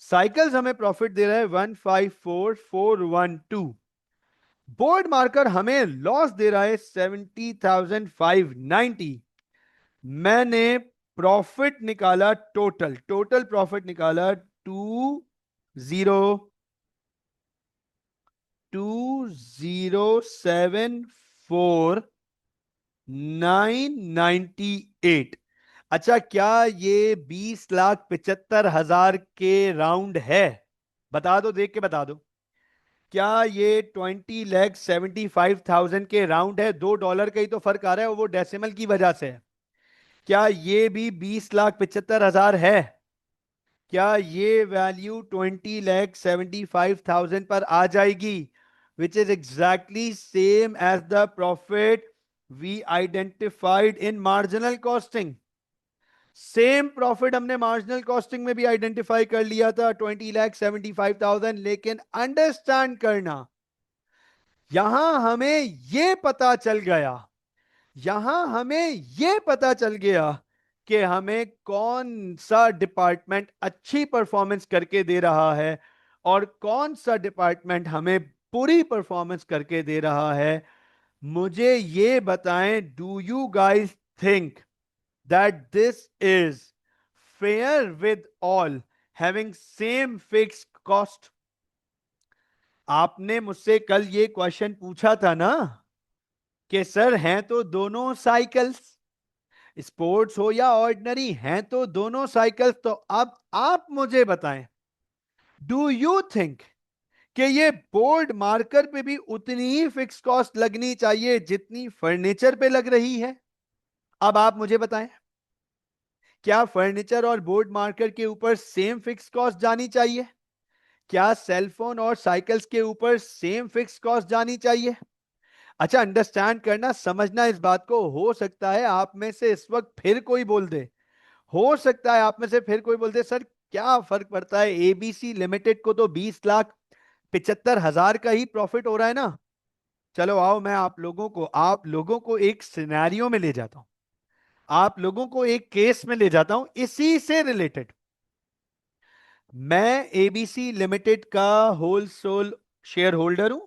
Speaker 1: साइकिल्स हमें प्रॉफिट दे रहा है 154,412, बोर्ड मार्कर हमें लॉस दे रहा है 70,590। मैंने प्रॉफिट निकाला, टोटल प्रॉफिट निकाला 207,498। अच्छा, क्या ये 20,75,000 के राउंड है? बता दो, देख के बता दो। क्या ये 20,75,000 के राउंड है? $2 का ही तो फर्क आ रहा है, वो डेसिमल की वजह से है। क्या ये भी 20,75,000 है? क्या ये वैल्यू 20,75,000 पर आ जाएगी? Which is exactly same as the profit we identified in marginal costing. Same profit हमने मार्जिनल कॉस्टिंग में भी आइडेंटिफाई कर लिया था, 20,75,000। लेकिन अंडरस्टैंड करना, यहां हमें यह पता चल गया, यहां हमें यह पता चल गया कि हमें कौन सा डिपार्टमेंट अच्छी परफॉर्मेंस करके दे रहा है और कौन सा डिपार्टमेंट हमें बुरी परफॉर्मेंस करके दे रहा है। मुझे ये बताएं, do you guys think that this is fair with all having same fixed cost? आपने मुझसे कल ये क्वेश्चन पूछा था ना कि सर हैं तो दोनों साइकिल्स, स्पोर्ट्स हो या ऑर्डिनरी, हैं तो दोनों साइकिल्स। तो अब आप मुझे बताएं, डू यू थिंक कि ये बोर्ड मार्कर पे भी उतनी ही फिक्स कॉस्ट लगनी चाहिए जितनी फर्नीचर पे लग रही है? अब आप मुझे बताएं, क्या फर्नीचर और बोर्ड मार्कर के ऊपर सेम फिक्स कॉस्ट जानी चाहिए? क्या सेलफोन और साइकिल्स के ऊपर सेम फिक्स कॉस्ट जानी चाहिए? अच्छा, अंडरस्टैंड करना, समझना इस बात को। हो सकता है आप में से इस वक्त फिर कोई बोल दे, हो सकता है आप में से फिर कोई बोल दे, सर क्या फर्क पड़ता है, एबीसी लिमिटेड को तो 20,75,000 का ही प्रॉफिट हो रहा है ना। चलो आओ, मैं आप लोगों को एक सिनेरियो में ले जाता हूं, आप लोगों को एक केस में ले जाता हूं इसी से रिलेटेड। मैं एबीसी लिमिटेड का होलसेल शेयर होल्डर हूं।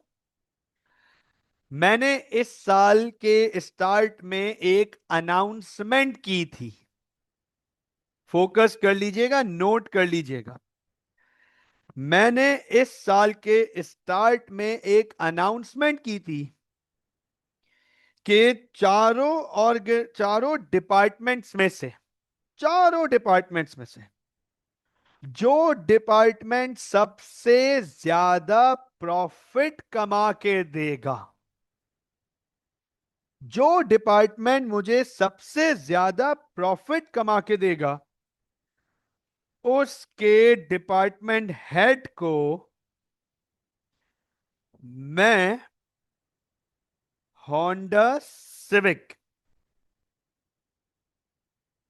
Speaker 1: मैंने इस साल के स्टार्ट में एक अनाउंसमेंट की थी, फोकस कर लीजिएगा, नोट कर लीजिएगा। मैंने इस साल के स्टार्ट में एक अनाउंसमेंट की थी कि चारों डिपार्टमेंट्स में से, चारों डिपार्टमेंट्स में से जो डिपार्टमेंट सबसे ज्यादा प्रॉफिट कमा के देगा, जो डिपार्टमेंट मुझे सबसे ज्यादा प्रॉफिट कमा के देगा, उसके डिपार्टमेंट हेड को मैं Honda Civic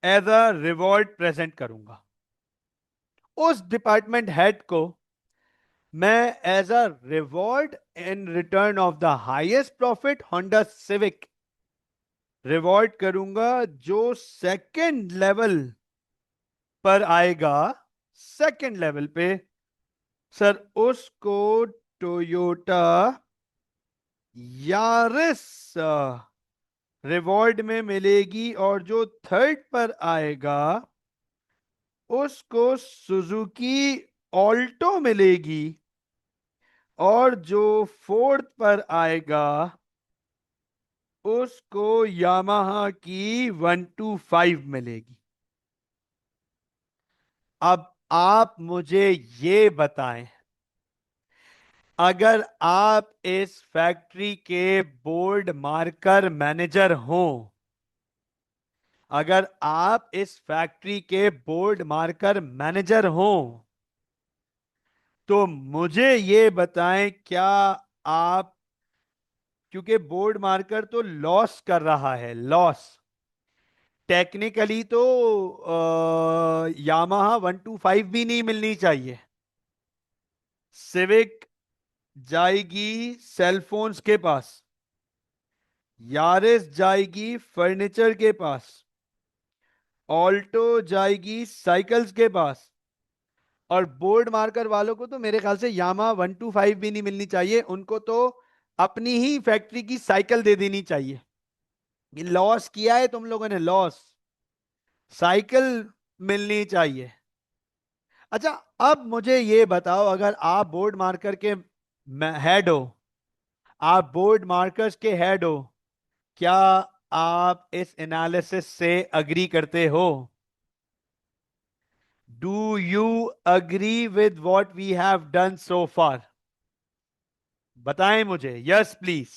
Speaker 1: as a reward present करूंगा। उस डिपार्टमेंट हेड को मैं as a reward in return of the highest profit Honda Civic reward करूंगा। जो सेकंड लेवल पर आएगा, सेकंड लेवल पे सर, उसको टोयोटा यारिस रिवॉर्ड में मिलेगी। और जो थर्ड पर आएगा उसको सुजुकी ऑल्टो मिलेगी। और जो फोर्थ पर आएगा उसको यामाहा की 125 मिलेगी। अब आप मुझे ये बताएं, अगर आप इस फैक्ट्री के बोर्ड मार्कर मैनेजर हो, अगर आप इस फैक्ट्री के बोर्ड मार्कर मैनेजर हो, तो मुझे ये बताएं, क्या आप, क्योंकि बोर्ड मार्कर तो लॉस कर रहा है, लॉस टेक्निकली तो यामाहा 125 भी नहीं मिलनी चाहिए। सिविक जाएगी सेलफोन्स के पास, यारिस जाएगी फर्नीचर के पास, ऑल्टो जाएगी साइकिल्स के पास, और बोर्ड मार्कर वालों को तो मेरे ख्याल से यामा 125 भी नहीं मिलनी चाहिए, उनको तो अपनी ही फैक्ट्री की साइकिल दे देनी चाहिए। ये लॉस किया है तुम लोगों ने, लॉस, साइकिल मिलनी चाहिए। अच्छा, अब मुझे ये बताओ, अगर आप बोर्ड मार्कर के हेड हो, आप बोर्ड मार्कर्स के हेड हो, क्या आप इस एनालिसिस से अग्री करते हो? Do you agree with what we have done so far? बताएं मुझे, yes please.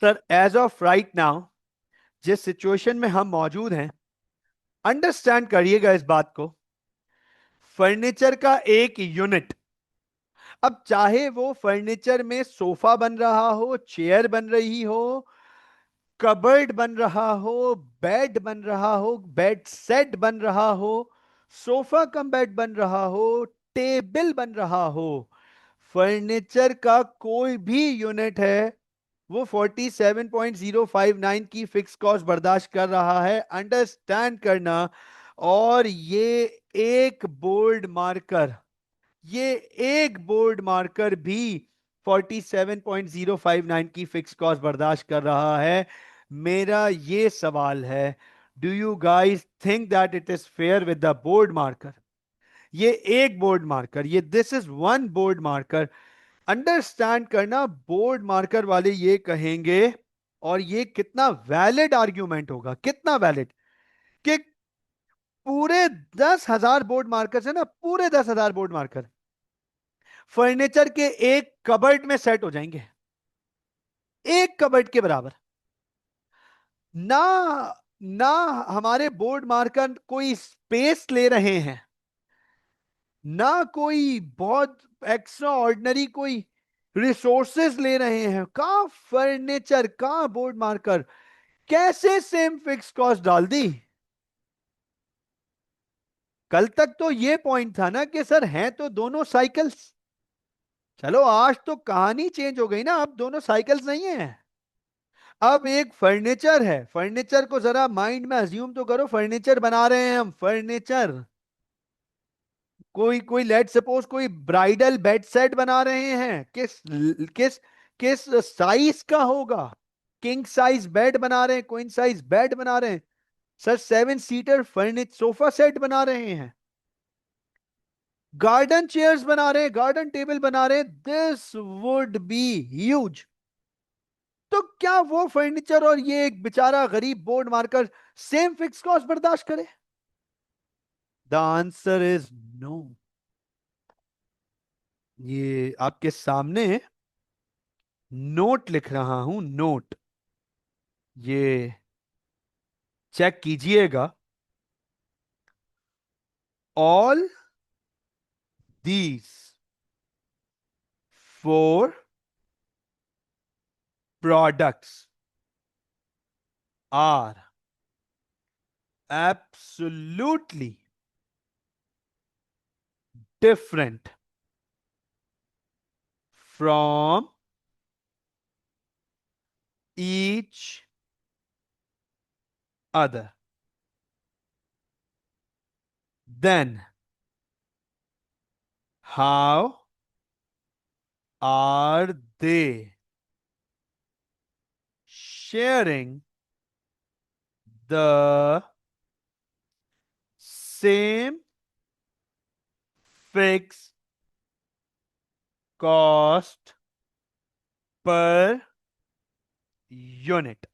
Speaker 1: Sir, as of right now जिस सिचुएशन में हम मौजूद हैं, अंडरस्टैंड करिएगा इस बात को। फर्नीचर का एक यूनिट, अब चाहे वो फर्नीचर में सोफा बन रहा हो, चेयर बन रही हो, कबर्ड बन रहा हो, बेड बन रहा हो, बेड सेट बन रहा हो, सोफा कम बेड बन रहा हो, टेबल बन रहा हो, फर्नीचर का कोई भी यूनिट है, वो 47.059 की फिक्स कॉस्ट बर्दाश्त कर रहा है, अंडरस्टैंड करना। और ये एक बोर्ड मार्कर भी 47.059 की फिक्स कॉस्ट बर्दाश्त कर रहा है। मेरा ये सवाल है, do you guys think that it is fair with the board marker? ये एक बोर्ड मार्कर, ये this is one board marker. Understand करना, बोर्ड मार्कर वाले ये कहेंगे, और ये कितना वैलिड आर्ग्यूमेंट होगा, कितना वैलिड, कि पूरे 10,000 बोर्ड मार्कर है ना, पूरे 10,000 बोर्ड मार्कर फर्नीचर के एक कबर्ड में सेट हो जाएंगे, एक कबर्ड के बराबर। ना ना हमारे बोर्ड मार्कर कोई स्पेस ले रहे हैं, ना कोई बहुत एक्स्ट्रा ऑर्डिनरी कोई रिसोर्सेज ले रहे हैं, कहां फर्नीचर, कहां बोर्ड मार्कर, कैसे सेम फिक्स कॉस्ट डाल दी? कल तक तो ये पॉइंट था ना कि सर हैं तो दोनों साइकिल्स। चलो आज तो कहानी चेंज हो गई ना, अब दोनों साइकिल्स नहीं है, अब एक फर्नीचर है। फर्नीचर को जरा माइंड में अज्यूम तो करो, फर्नीचर बना रहे हैं हम, फर्नीचर। कोई कोई लेट सपोज कोई ब्राइडल बेड सेट बना रहे हैं, किस किस साइज का होगा? किंग साइज बेड बना रहे हैं, क्वीन साइज बेड बना रहे हैं, sir 7 seater furniture sofa set बना रहे हैं, गार्डन चेयर्स बना रहे हैं, गार्डन टेबल बना रहे हैं, दिस वुड बी ह्यूज। तो क्या वो फर्नीचर और ये एक बेचारा गरीब board marker same fix cost बर्दाश्त करे? The answer is no. ये आपके सामने नोट लिख रहा हूं, नोट, ये चेक कीजिएगा। All these four products are absolutely different from each other, then how are they sharing the same fixed cost per unit?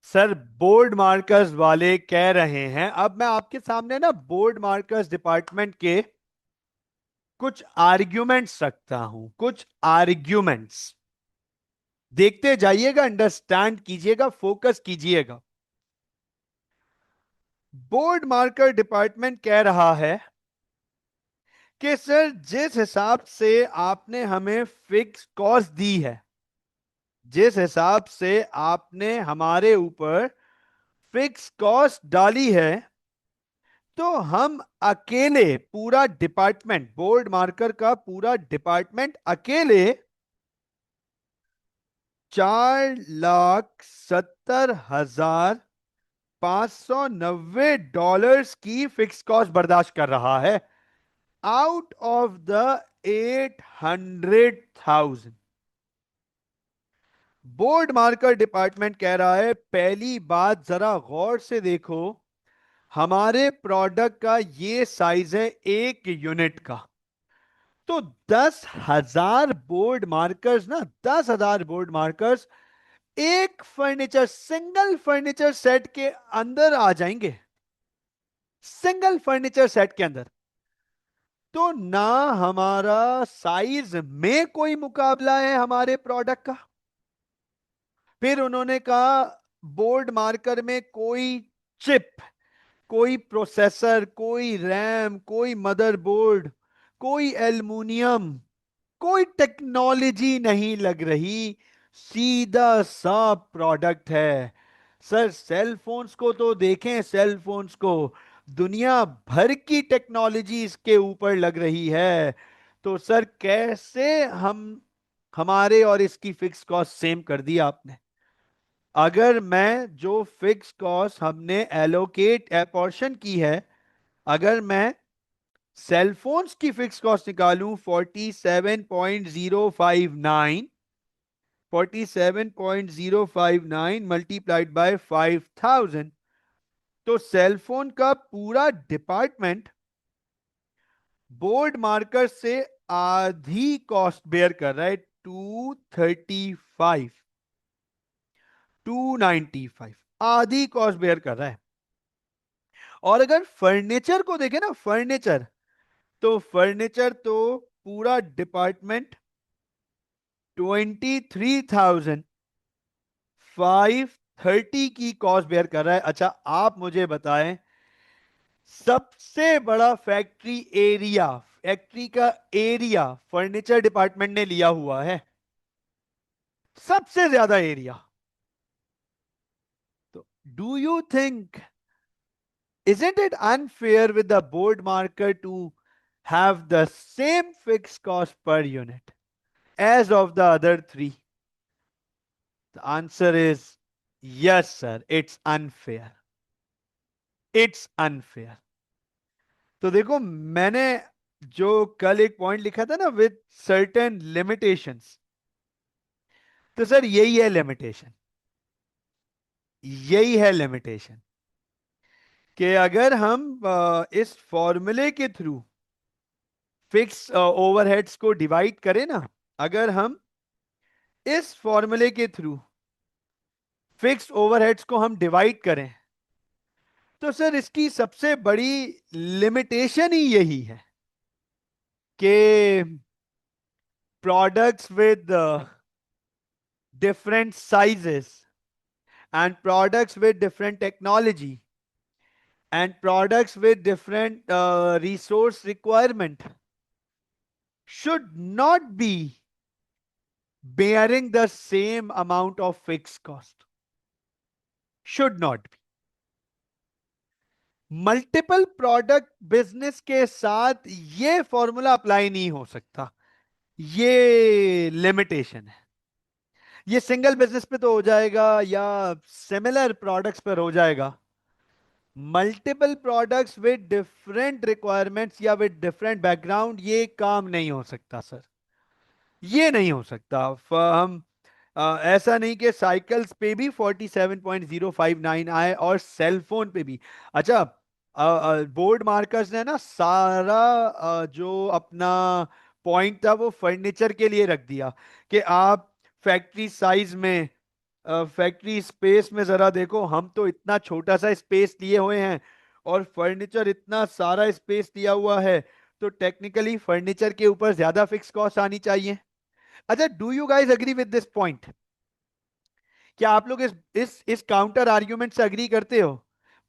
Speaker 1: Sir board markers वाले कह रहे हैं, अब मैं आपके सामने ना बोर्ड मार्कर्स डिपार्टमेंट के कुछ आर्ग्यूमेंट्स रखता हूं, कुछ आर्ग्यूमेंट्स देखते जाइएगा, अंडरस्टैंड कीजिएगा, फोकस कीजिएगा। बोर्ड मार्कर डिपार्टमेंट कह रहा है कि सर जिस हिसाब से आपने हमें फिक्स कॉस्ट दी है, जिस हिसाब से आपने हमारे ऊपर फिक्स कॉस्ट डाली है, तो हम अकेले, पूरा डिपार्टमेंट, बोर्ड मार्कर का पूरा डिपार्टमेंट अकेले 4,70,590 की फिक्स कॉस्ट बर्दाश्त कर रहा है, out of the 800,000। Board marker department कह रहा है, पहली बात जरा गौर से देखो, हमारे प्रोडक्ट का ये साइज है एक यूनिट का, तो 10,000 बोर्ड मार्कर्स ना, 10,000 बोर्ड मार्कर्स एक फर्नीचर, सिंगल फर्नीचर सेट के अंदर आ जाएंगे, सिंगल फर्नीचर सेट के अंदर। तो ना हमारा साइज में कोई मुकाबला है हमारे प्रोडक्ट का, फिर उन्होंने कहा बोर्ड मार्कर में कोई चिप, कोई प्रोसेसर, कोई रैम, कोई मदरबोर्ड, कोई एल्युमिनियम, कोई टेक्नोलॉजी नहीं लग रही, सीधा सा प्रोडक्ट है। सर सेल फोन्स को तो देखें, सेल फोन्स को दुनिया भर की टेक्नोलॉजी इसके ऊपर लग रही है। तो सर कैसे हम हमारे और इसकी फिक्स कॉस्ट सेम कर दी आपने? अगर मैं जो फिक्स कॉस्ट हमने एलोकेट एपोर्शन की है, अगर मैं सेल फोन्स की फिक्स कॉस्ट निकालूं 47.059, 47.059 मल्टीप्लाइड बाय 5000, तो सेल फोन का पूरा डिपार्टमेंट बोर्ड मार्कर से आधी कॉस्ट बेयर कर रहा है, 235, 295, आधी कॉस्ट बेयर कर रहा है। और अगर फर्नीचर को देखें ना, फर्नीचर, तो फर्नीचर तो पूरा डिपार्टमेंट 23,530 की कॉस्ट बेयर कर रहा है। अच्छा आप मुझे बताएं, सबसे बड़ा फैक्ट्री एरिया, फैक्ट्री का एरिया फर्नीचर डिपार्टमेंट ने लिया हुआ है, सबसे ज्यादा एरिया। तो do you think, isn't it unfair with the board marker to have the same fixed cost per unit as of the other three? The answer is yes, sir. It's unfair. It's unfair. तो देखो मैंने जो कल एक point लिखा था ना, with certain limitations, तो सर यही है लिमिटेशन, यही है लिमिटेशन, कि अगर हम इस फॉर्मूले के थ्रू फिक्स ओवरहेड्स को डिवाइड करें ना, अगर हम इस फॉर्मूले के थ्रू फिक्स ओवरहेड्स को हम डिवाइड करें, तो सर इसकी सबसे बड़ी लिमिटेशन ही यही है कि products with different sizes and products with different technology and products with different resource requirement should not be bearing the same amount of fixed cost, should not be। Multiple product business के साथ ये formula apply नहीं हो सकता, ये limitation है। ये single business पे तो हो जाएगा या सिमिलर प्रोडक्ट्स पर हो जाएगा, multiple products with different requirements या विद डिफरेंट बैकग्राउंड ये काम नहीं हो सकता सर, ये नहीं हो सकता। हम ऐसा नहीं कि साइकिल्स पे भी 47.059 आए और सेल फोन पे भी। अच्छा बोर्ड मार्कर्स ने ना सारा जो अपना पॉइंट था वो फर्नीचर के लिए रख दिया कि आप फैक्ट्री साइज में, फैक्ट्री स्पेस में जरा देखो, हम तो इतना छोटा सा स्पेस लिए हुए हैं और फर्नीचर इतना सारा स्पेस लिया हुआ है, तो टेक्निकली फर्नीचर के ऊपर ज्यादा फिक्स कॉस्ट आनी चाहिए। अच्छा do you guys agree with this point? क्या आप लोग इस काउंटर आर्ग्यूमेंट से एग्री करते हो?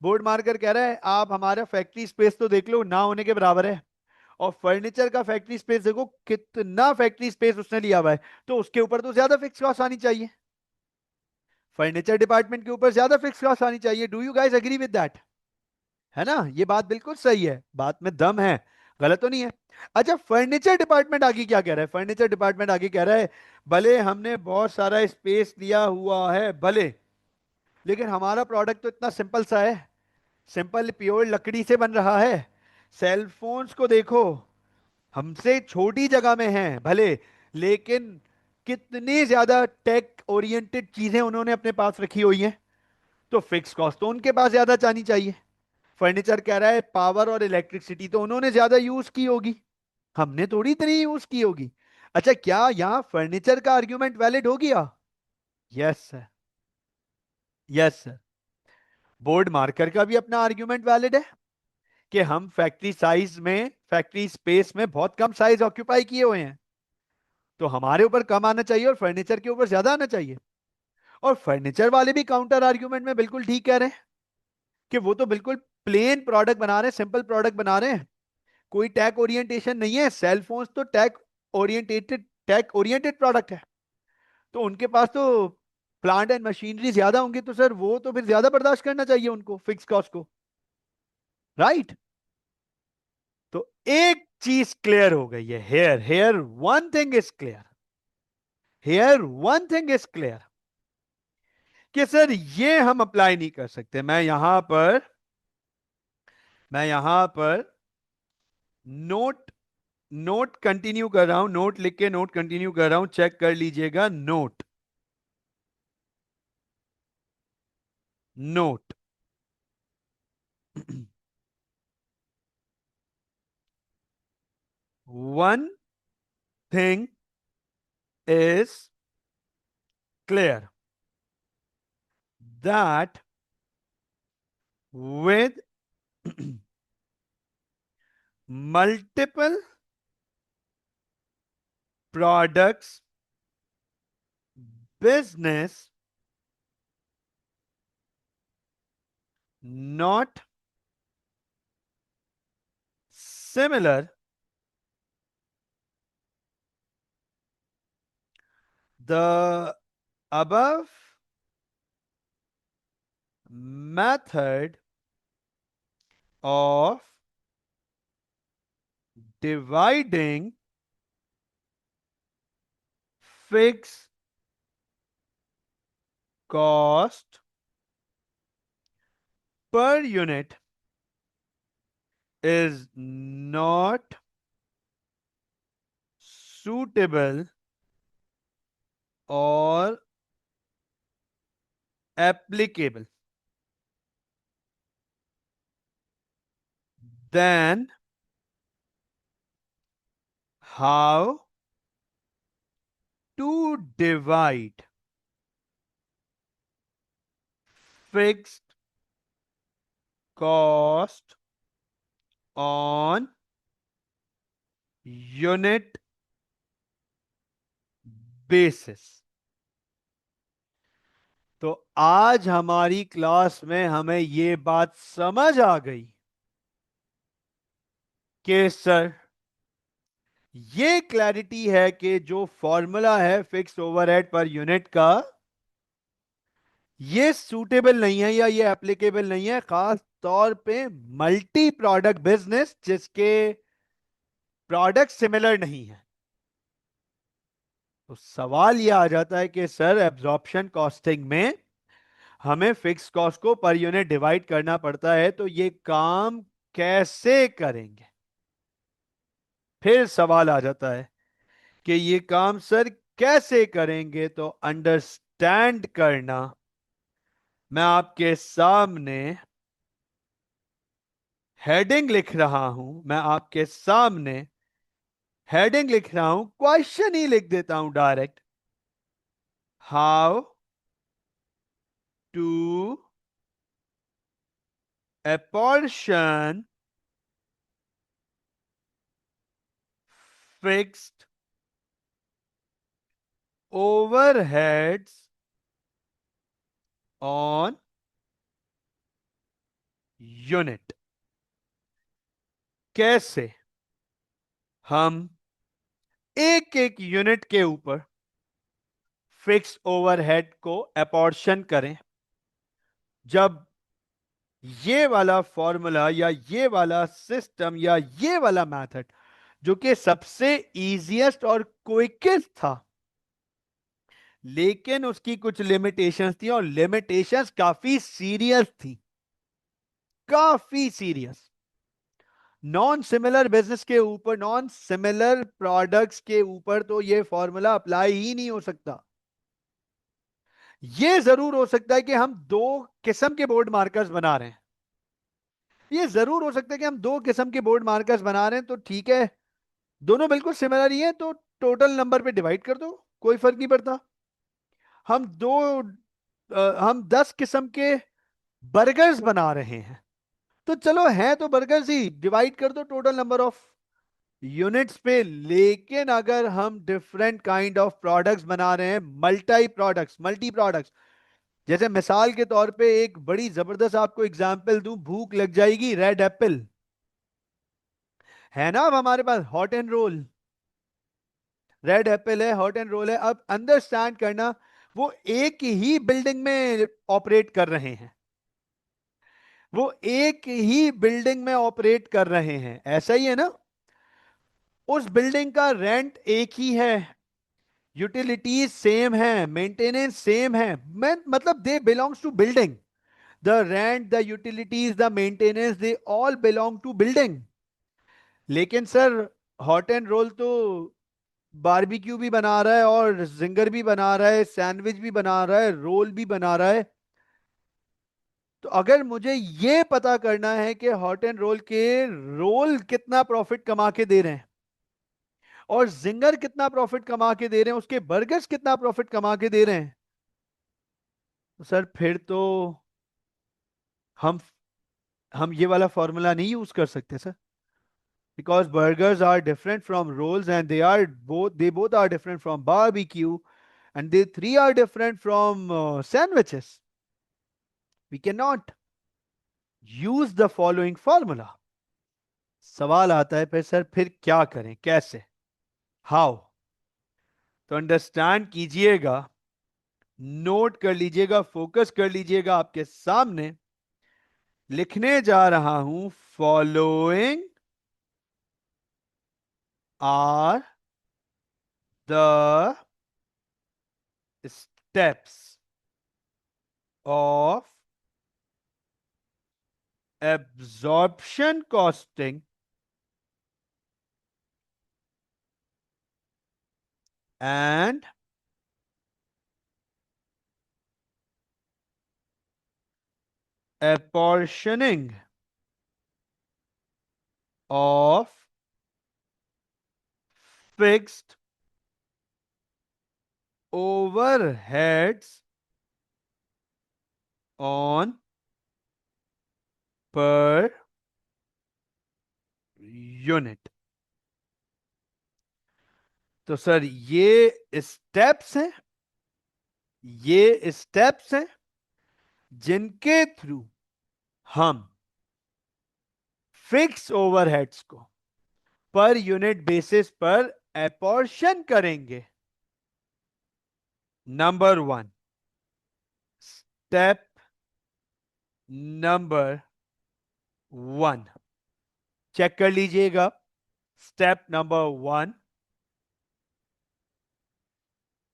Speaker 1: बोर्ड मार्कर कह रहा है आप हमारा फैक्ट्री स्पेस तो देख लो, ना होने के बराबर है, और फर्नीचर का फैक्ट्री स्पेस देखो कितना फैक्ट्री स्पेस उसने लिया हुआ है, तो उसके ऊपर तो ज्यादा फिक्स कॉस्ट आनी चाहिए, फर्नीचर डिपार्टमेंट के ऊपर ज्यादा फिक्स कॉस्ट आनी चाहिए। Do you guys agree with that? है ना, ये बात बिल्कुल सही है, बात में दम है, गलत तो नहीं है। अच्छा फर्नीचर डिपार्टमेंट आगे क्या कह रहा है? फर्नीचर डिपार्टमेंट आगे कह रहा है भले हमने बहुत सारा स्पेस लिया हुआ है भले, लेकिन हमारा प्रोडक्ट तो इतना सिंपल सा है, सिंपल प्योर लकड़ी से बन रहा है। सेल फोन्स को देखो, हमसे छोटी जगह में है भले, लेकिन कितनी ज्यादा टेक ओरिएंटेड चीजें उन्होंने अपने पास रखी हुई हैं, तो फिक्स कॉस्ट तो उनके पास ज्यादा जानी चाहिए। फर्नीचर कह रहा है पावर और इलेक्ट्रिसिटी तो उन्होंने ज्यादा यूज की होगी, हमने थोड़ी इतनी यूज की होगी। अच्छा क्या यहां फर्नीचर का आर्ग्यूमेंट वैलिड हो गया? Yes sir, yes sir. Board marker का भी अपना आर्ग्यूमेंट वैलिड है कि हम फैक्ट्री साइज में, फैक्ट्री स्पेस में बहुत कम साइज ऑक्यूपाई किए हुए हैं, तो हमारे ऊपर कम आना चाहिए और फर्नीचर के ऊपर ज्यादा आना चाहिए। और फर्नीचर वाले भी काउंटर आर्ग्यूमेंट में बिल्कुल ठीक कह रहे हैं कि वो तो बिल्कुल प्लेन प्रोडक्ट बना रहे हैं, सिंपल प्रोडक्ट बना रहे हैं, कोई टैक ओरिएंटेशन नहीं है। सेल फोन्स तो टैक ओरिएंटेड प्रोडक्ट है, तो उनके पास तो प्लांट एंड मशीनरी ज्यादा होंगी, तो सर वो तो फिर ज्यादा बर्दाश्त करना चाहिए उनको फिक्स कॉस्ट को, राइट? तो एक चीज क्लियर हो गई है, here here one thing is clear, here one thing is clear कि सर ये हम अप्लाई नहीं कर सकते। मैं यहां पर नोट नोट कंटिन्यू कर रहा हूं, नोट लिख के नोट कंटिन्यू कर रहा हूं, चेक कर लीजिएगा। Note note one thing is clear that with multiple products business not similar, the above method of dividing fixed cost per unit is not suitable or applicable, then how to divide fixed cost on unit basis। तो आज हमारी class में हमें ये बात समझ आ गई कि सर ये क्लैरिटी है कि जो फॉर्मूला है फिक्स ओवरहेड पर यूनिट का, ये सूटेबल नहीं है या ये एप्लीकेबल नहीं है, खास तौर पे मल्टी प्रोडक्ट बिजनेस जिसके प्रोडक्ट सिमिलर नहीं है। तो सवाल ये आ जाता है कि सर एब्जॉर्प्शन कॉस्टिंग में हमें फिक्स कॉस्ट को पर यूनिट डिवाइड करना पड़ता है, तो ये काम कैसे करेंगे? फिर सवाल आ जाता है कि ये काम सर कैसे करेंगे? तो अंडरस्टैंड करना, मैं आपके सामने हेडिंग लिख रहा हूं, मैं आपके सामने हेडिंग लिख रहा हूं, क्वेश्चन ही लिख देता हूं direct. How to apportion fixed overheads on unit। कैसे हम एक एक यूनिट के ऊपर फिक्स ओवरहेड को अपॉर्शन करें। जब ये वाला फॉर्मूला या ये वाला सिस्टम या ये वाला मेथड जो कि सबसे इजीएस्ट और क्विकेस्ट था, लेकिन उसकी कुछ लिमिटेशंस थी और लिमिटेशंस काफी सीरियस थी, काफी सीरियस। नॉन सिमिलर बिजनेस के ऊपर, नॉन सिमिलर प्रोडक्ट्स के ऊपर तो ये फॉर्मूला अप्लाई ही नहीं हो सकता। ये जरूर हो सकता है कि हम दो किस्म के बोर्ड मार्कर्स बना रहे हैं, ये जरूर हो सकता है कि हम दो किस्म के बोर्ड मार्कर्स बना रहे हैं, तो ठीक है, दोनों बिल्कुल सिमिलर ही है, तो टोटल नंबर पे डिवाइड कर दो, कोई फर्क नहीं पड़ता। हम दो हम 10 किस्म के बर्गर्स बना रहे हैं, तो चलो हैं तो बर्गर्स ही, डिवाइड कर दो टोटल नंबर ऑफ यूनिट्स पे, लेकिन अगर हम डिफरेंट काइंड ऑफ प्रोडक्ट्स बना रहे हैं, मल्टी प्रोडक्ट्स, जैसे मिसाल के तौर पे एक बड़ी जबरदस्त आपको एग्जांपल दूं, भूख लग जाएगी, रेड एप्पल है ना, अब हमारे पास hot and roll, red apple है, हॉट एंड रोल है। अब अंडरस्टैंड करना, वो एक ही बिल्डिंग में ऑपरेट कर रहे हैं, वो एक ही बिल्डिंग में ऑपरेट कर रहे हैं, ऐसा ही है ना। उस बिल्डिंग का रेंट एक ही है, यूटिलिटीज सेम है, मेंटेनेंस सेम है, मैं मतलब they belongs to building, the rent, the utilities, the maintenance, they all belong to building. लेकिन सर, हॉट एंड रोल तो बारबेक्यू भी बना रहा है और जिंगर भी बना रहा है, सैंडविच भी बना रहा है, रोल भी बना रहा है। तो अगर मुझे ये पता करना है कि हॉट एंड रोल के रोल कितना प्रॉफिट कमा के दे रहे हैं और जिंगर कितना प्रॉफिट कमा के दे रहे हैं, उसके बर्गर्स कितना प्रॉफिट कमा के दे रहे हैं, तो सर फिर तो हम हम ये वाला फॉर्मूला नहीं यूज कर सकते sir, because burgers are different from rolls and they both are different from barbecue, and they three are different from sandwiches. We cannot use the following formula. सवाल आता है फिर सर, फिर क्या करें, कैसे, हाउ? तो अंडरस्टैंड कीजिएगा, नोट कर लीजिएगा, फोकस कर लीजिएगा, आपके सामने लिखने जा रहा हूं, following are the steps of absorption costing and apportioning of fixed overheads on per unit। तो सर ये स्टेप्स हैं, ये स्टेप्स हैं जिनके थ्रू हम फिक्स ओवरहेड्स को पर यूनिट बेसिस पर अपॉर्शन करेंगे। Number one, step number one, check कर लीजिएगा। Step number one,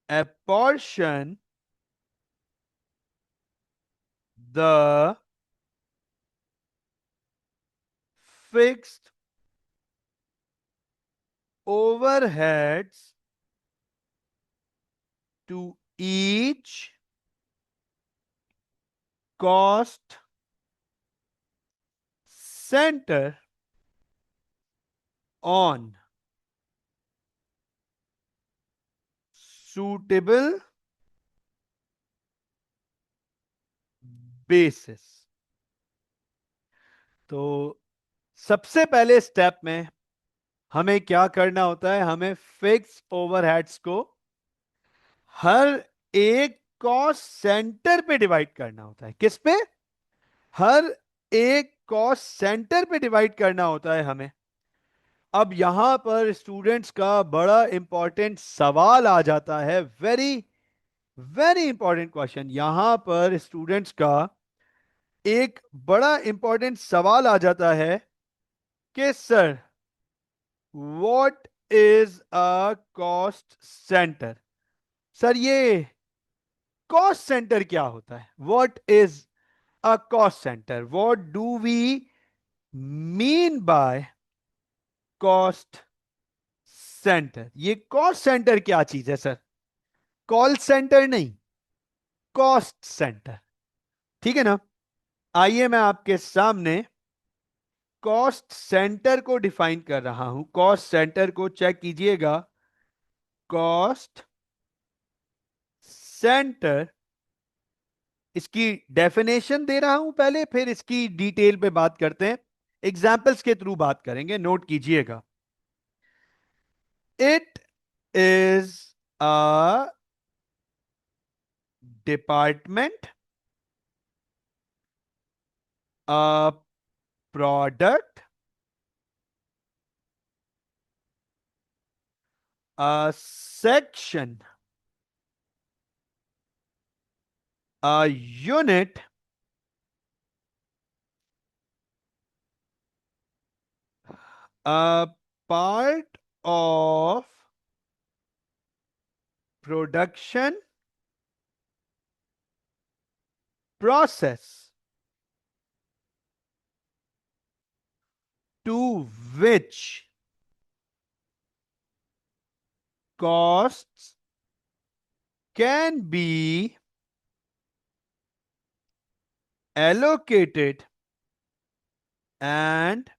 Speaker 1: apportion the fixed overheads to each cost center on suitable basis। तो सबसे पहले स्टेप में हमें क्या करना होता है, हमें फिक्स ओवरहेड्स को हर एक कॉस्ट सेंटर पे डिवाइड करना होता है। किस पे? हर एक कॉस्ट सेंटर पे डिवाइड करना होता है हमें। अब यहां पर स्टूडेंट्स का बड़ा इंपॉर्टेंट सवाल आ जाता है, वेरी वेरी इंपॉर्टेंट क्वेश्चन। यहां पर स्टूडेंट्स का एक बड़ा इंपॉर्टेंट सवाल आ जाता है कि sir, what is a cost centre? Sir ये कॉस्ट सेंटर क्या होता है? What is a cost centre? What do we mean by cost centre? ये कॉस्ट सेंटर क्या चीज है सर? कॉल सेंटर नहीं, कॉस्ट सेंटर, ठीक है ना। आइए मैं आपके सामने कॉस्ट सेंटर को डिफाइन कर रहा हूं। कॉस्ट सेंटर को चेक कीजिएगा। कॉस्ट सेंटर, इसकी डेफिनेशन दे रहा हूं पहले, फिर इसकी डिटेल पे बात करते हैं, एग्जाम्पल्स के थ्रू बात करेंगे, नोट कीजिएगा। It is a department, a product, a section, a unit, a part of production process to which costs can be allocated and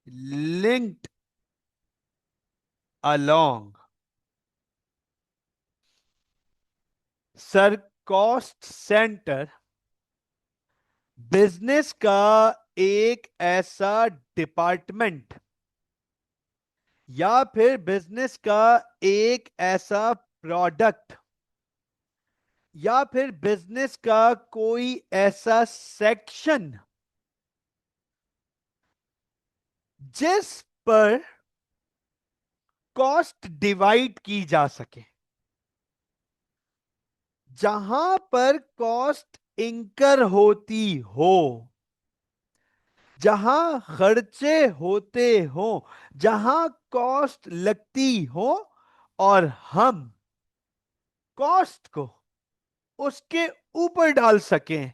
Speaker 1: linked along. Sir, cost centre business का एक ऐसा department या फिर business का एक ऐसा product या फिर बिजनेस का कोई ऐसा सेक्शन जिस पर कॉस्ट डिवाइड की जा सके, जहां पर कॉस्ट इंकर होती हो, जहां खर्चे होते हो, जहां कॉस्ट लगती हो, और हम कॉस्ट को उसके ऊपर डाल सकें,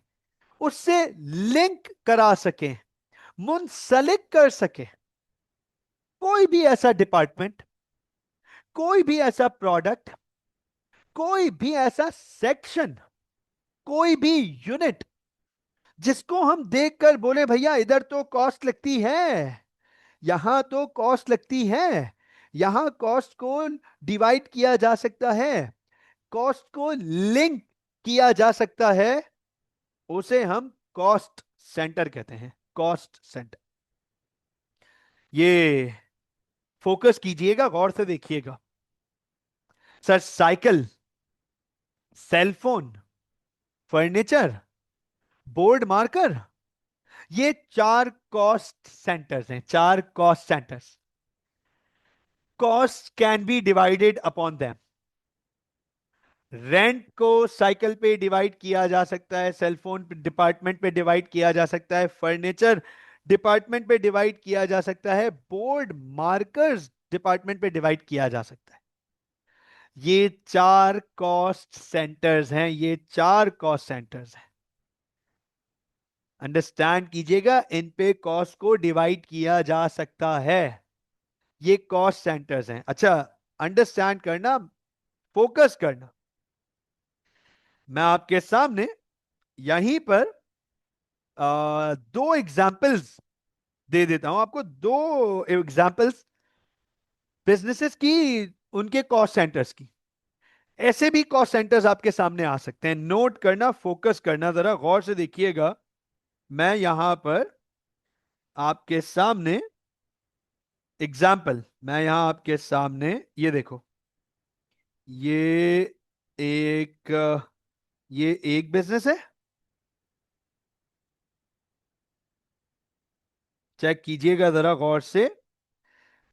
Speaker 1: उससे लिंक करा सकें, मुंसलिक कर सकें। कोई भी ऐसा डिपार्टमेंट, कोई भी ऐसा प्रोडक्ट, कोई भी ऐसा सेक्शन, कोई भी यूनिट जिसको हम देखकर बोले भैया इधर तो कॉस्ट लगती है, यहां तो कॉस्ट लगती है, यहां कॉस्ट को डिवाइड किया जा सकता है, कॉस्ट को लिंक किया जा सकता है, उसे हम कॉस्ट सेंटर कहते हैं। Cost centre. ये फोकस कीजिएगा, गौर से देखिएगा। Sir, cycle, cellphone, furniture, board marker, ये चार कॉस्ट सेंटर्स हैं, चार cost centres. Cost can be divided upon them. Rent को साइकिल पे डिवाइड किया जा सकता है, सेलफोन डिपार्टमेंट पे डिवाइड किया जा सकता है, फर्नीचर डिपार्टमेंट पे डिवाइड किया जा सकता है, बोर्ड मार्कर्स डिपार्टमेंट पे डिवाइड किया जा सकता है। ये चार कॉस्ट सेंटर्स हैं, ये चार कॉस्ट सेंटर्स हैं। अंडरस्टैंड कीजिएगा, इन पे कॉस्ट को डिवाइड किया जा सकता है। ये कॉस्ट सेंटर्स हैं। अच्छा, अंडरस्टैंड करना, फोकस करना। मैं आपके सामने यहीं पर दो एग्जाम्पल्स दे देता हूं आपको, दो एग्जाम्पल्स बिजनेसेस की, उनके कॉस्ट सेंटर्स की। ऐसे भी कॉस्ट सेंटर्स आपके सामने आ सकते हैं। नोट करना, फोकस करना, जरा गौर से देखिएगा। मैं यहां पर आपके सामने एग्जाम्पल, मैं यहां आपके सामने, ये देखो, ये एक ये एक बिजनेस है, चेक कीजिएगा जरा गौर से।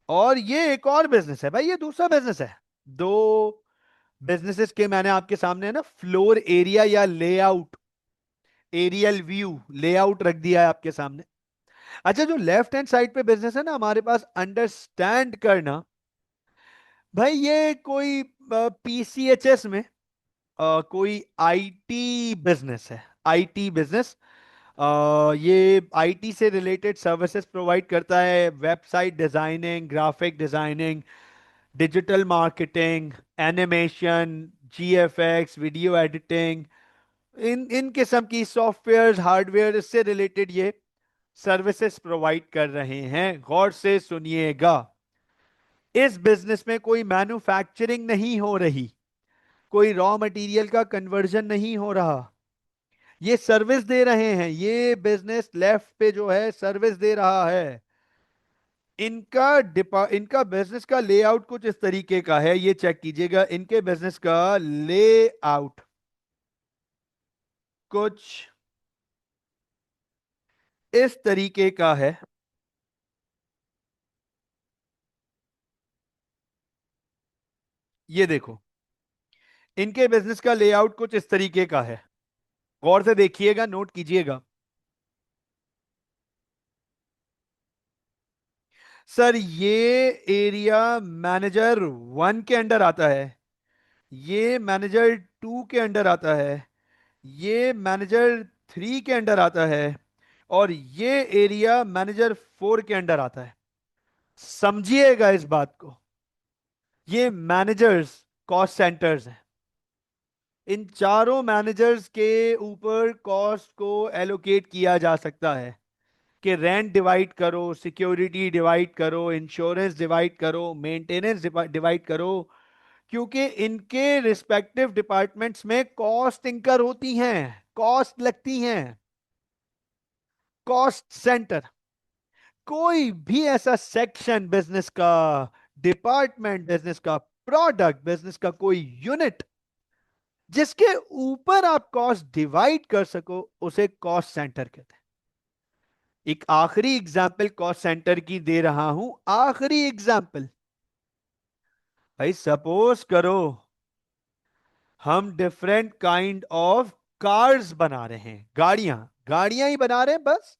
Speaker 1: और ये एक और बिजनेस है, भाई ये दूसरा बिजनेस है। दो बिजनेसेस के मैंने आपके सामने ना फ्लोर एरिया या लेआउट, एरियल व्यू, लेआउट रख दिया है आपके सामने। अच्छा, जो लेफ्ट हैंड साइड पे बिजनेस है ना हमारे पास, अंडरस्टैंड करना भाई, ये कोई पीसीएचएस में कोई आईटी बिजनेस है। आईटी बिजनेस, ये आईटी से रिलेटेड सर्विसेज प्रोवाइड करता है। Website designing, graphic designing, digital marketing, animation, GFX, video editing, इन इन किस्म की सॉफ्टवेयर, हार्डवेयर, इससे रिलेटेड ये सर्विसेज प्रोवाइड कर रहे हैं। गौर से सुनिएगा, इस बिजनेस में कोई मैन्युफैक्चरिंग नहीं हो रही, कोई रॉ मटेरियल का कन्वर्जन नहीं हो रहा, ये सर्विस दे रहे हैं। ये बिजनेस लेफ्ट पे जो है सर्विस दे रहा है। इनका बिजनेस का लेआउट कुछ इस तरीके का है, ये चेक कीजिएगा। इनके बिजनेस का लेआउट कुछ इस तरीके का है। ये देखो, इनके बिजनेस का लेआउट कुछ इस तरीके का है। गौर से देखिएगा, नोट कीजिएगा। सर ये एरिया मैनेजर 1 के अंडर आता है, ये मैनेजर 2 के अंडर आता है, ये मैनेजर 3 के अंडर आता है, और ये एरिया मैनेजर 4 के अंडर आता है। समझिएगा इस बात को, ये मैनेजर्स कॉस्ट सेंटर्स हैं। इन चारों मैनेजर्स के ऊपर कॉस्ट को एलोकेट किया जा सकता है कि रेंट डिवाइड करो, सिक्योरिटी डिवाइड करो, इंश्योरेंस डिवाइड करो, मेंटेनेंस डिवाइड करो, क्योंकि इनके रिस्पेक्टिव डिपार्टमेंट्स में कॉस्ट इंकर होती हैं, कॉस्ट लगती हैं। कॉस्ट सेंटर, कोई भी ऐसा सेक्शन बिजनेस का, डिपार्टमेंट बिजनेस का, प्रोडक्ट बिजनेस का, कोई यूनिट जिसके ऊपर आप कॉस्ट डिवाइड कर सको, उसे कॉस्ट सेंटर कहते हैं। एक आखिरी एग्जाम्पल कॉस्ट सेंटर की दे रहा हूं, आखिरी एग्जाम्पल। भाई सपोज करो हम डिफरेंट काइंड ऑफ कार्स बना रहे हैं, गाड़ियां, गाड़ियां ही बना रहे हैं बस,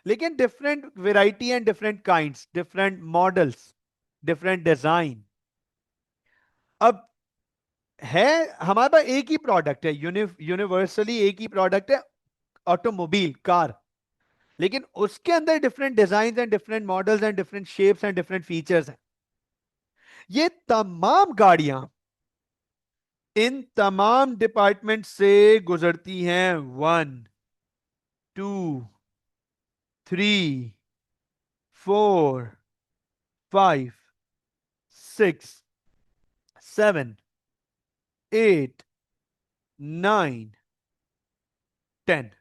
Speaker 1: लेकिन different variety and different kinds, different models, different design. अब है, हमारे पास एक ही प्रोडक्ट है, यूनिवर्सली एक ही प्रोडक्ट है, ऑटोमोबाइल, कार। लेकिन उसके अंदर different design and different models and different shapes and different features हैं। ये तमाम गाड़ियां इन तमाम डिपार्टमेंट से गुजरती हैं। 1, 2, 3, 4, 5, 6, 7, 8, 9, 10।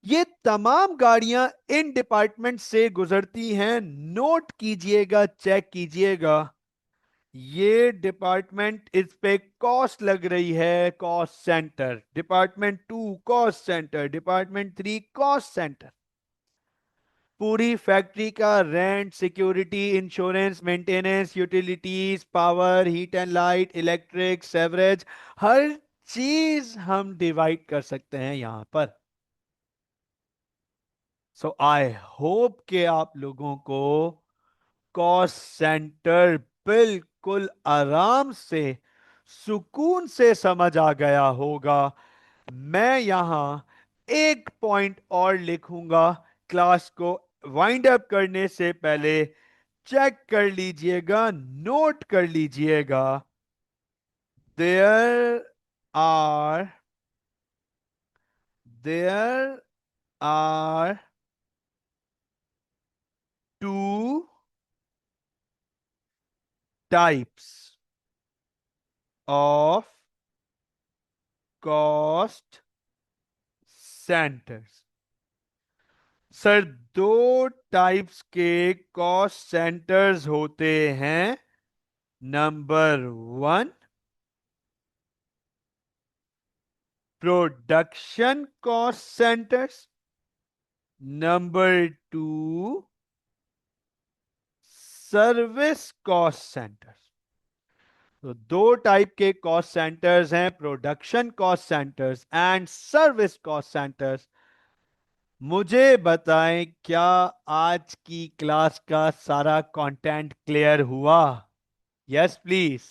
Speaker 1: ये तमाम गाड़ियां इन डिपार्टमेंट से गुजरती हैं। नोट कीजिएगा, चेक कीजिएगा, ये डिपार्टमेंट, इस पे कॉस्ट लग रही है cost center, department 2 cost center, department 3 cost center. पूरी फैक्ट्री का rent, security, insurance, maintenance, utilities, power, heat and light, electric, sewerage, हर चीज हम डिवाइड कर सकते हैं यहां पर। सो आई होप कि आप लोगों को कॉस्ट सेंटर बिल्कुल आराम से, सुकून से समझ आ गया होगा। मैं यहां एक पॉइंट और लिखूंगा, क्लास को वाइंड अप करने से पहले चेक कर लीजिएगा, नोट कर लीजिएगा। There are there are two types of cost centres. Sir दो टाइप्स के कॉस्ट सेंटर्स होते हैं। Number 1, production cost centres. Number 2, service cost centres. तो दो टाइप के कॉस्ट सेंटर्स हैं, production cost centres and service cost centres. मुझे बताएं, क्या आज की क्लास का सारा कंटेंट क्लियर हुआ? Yes please.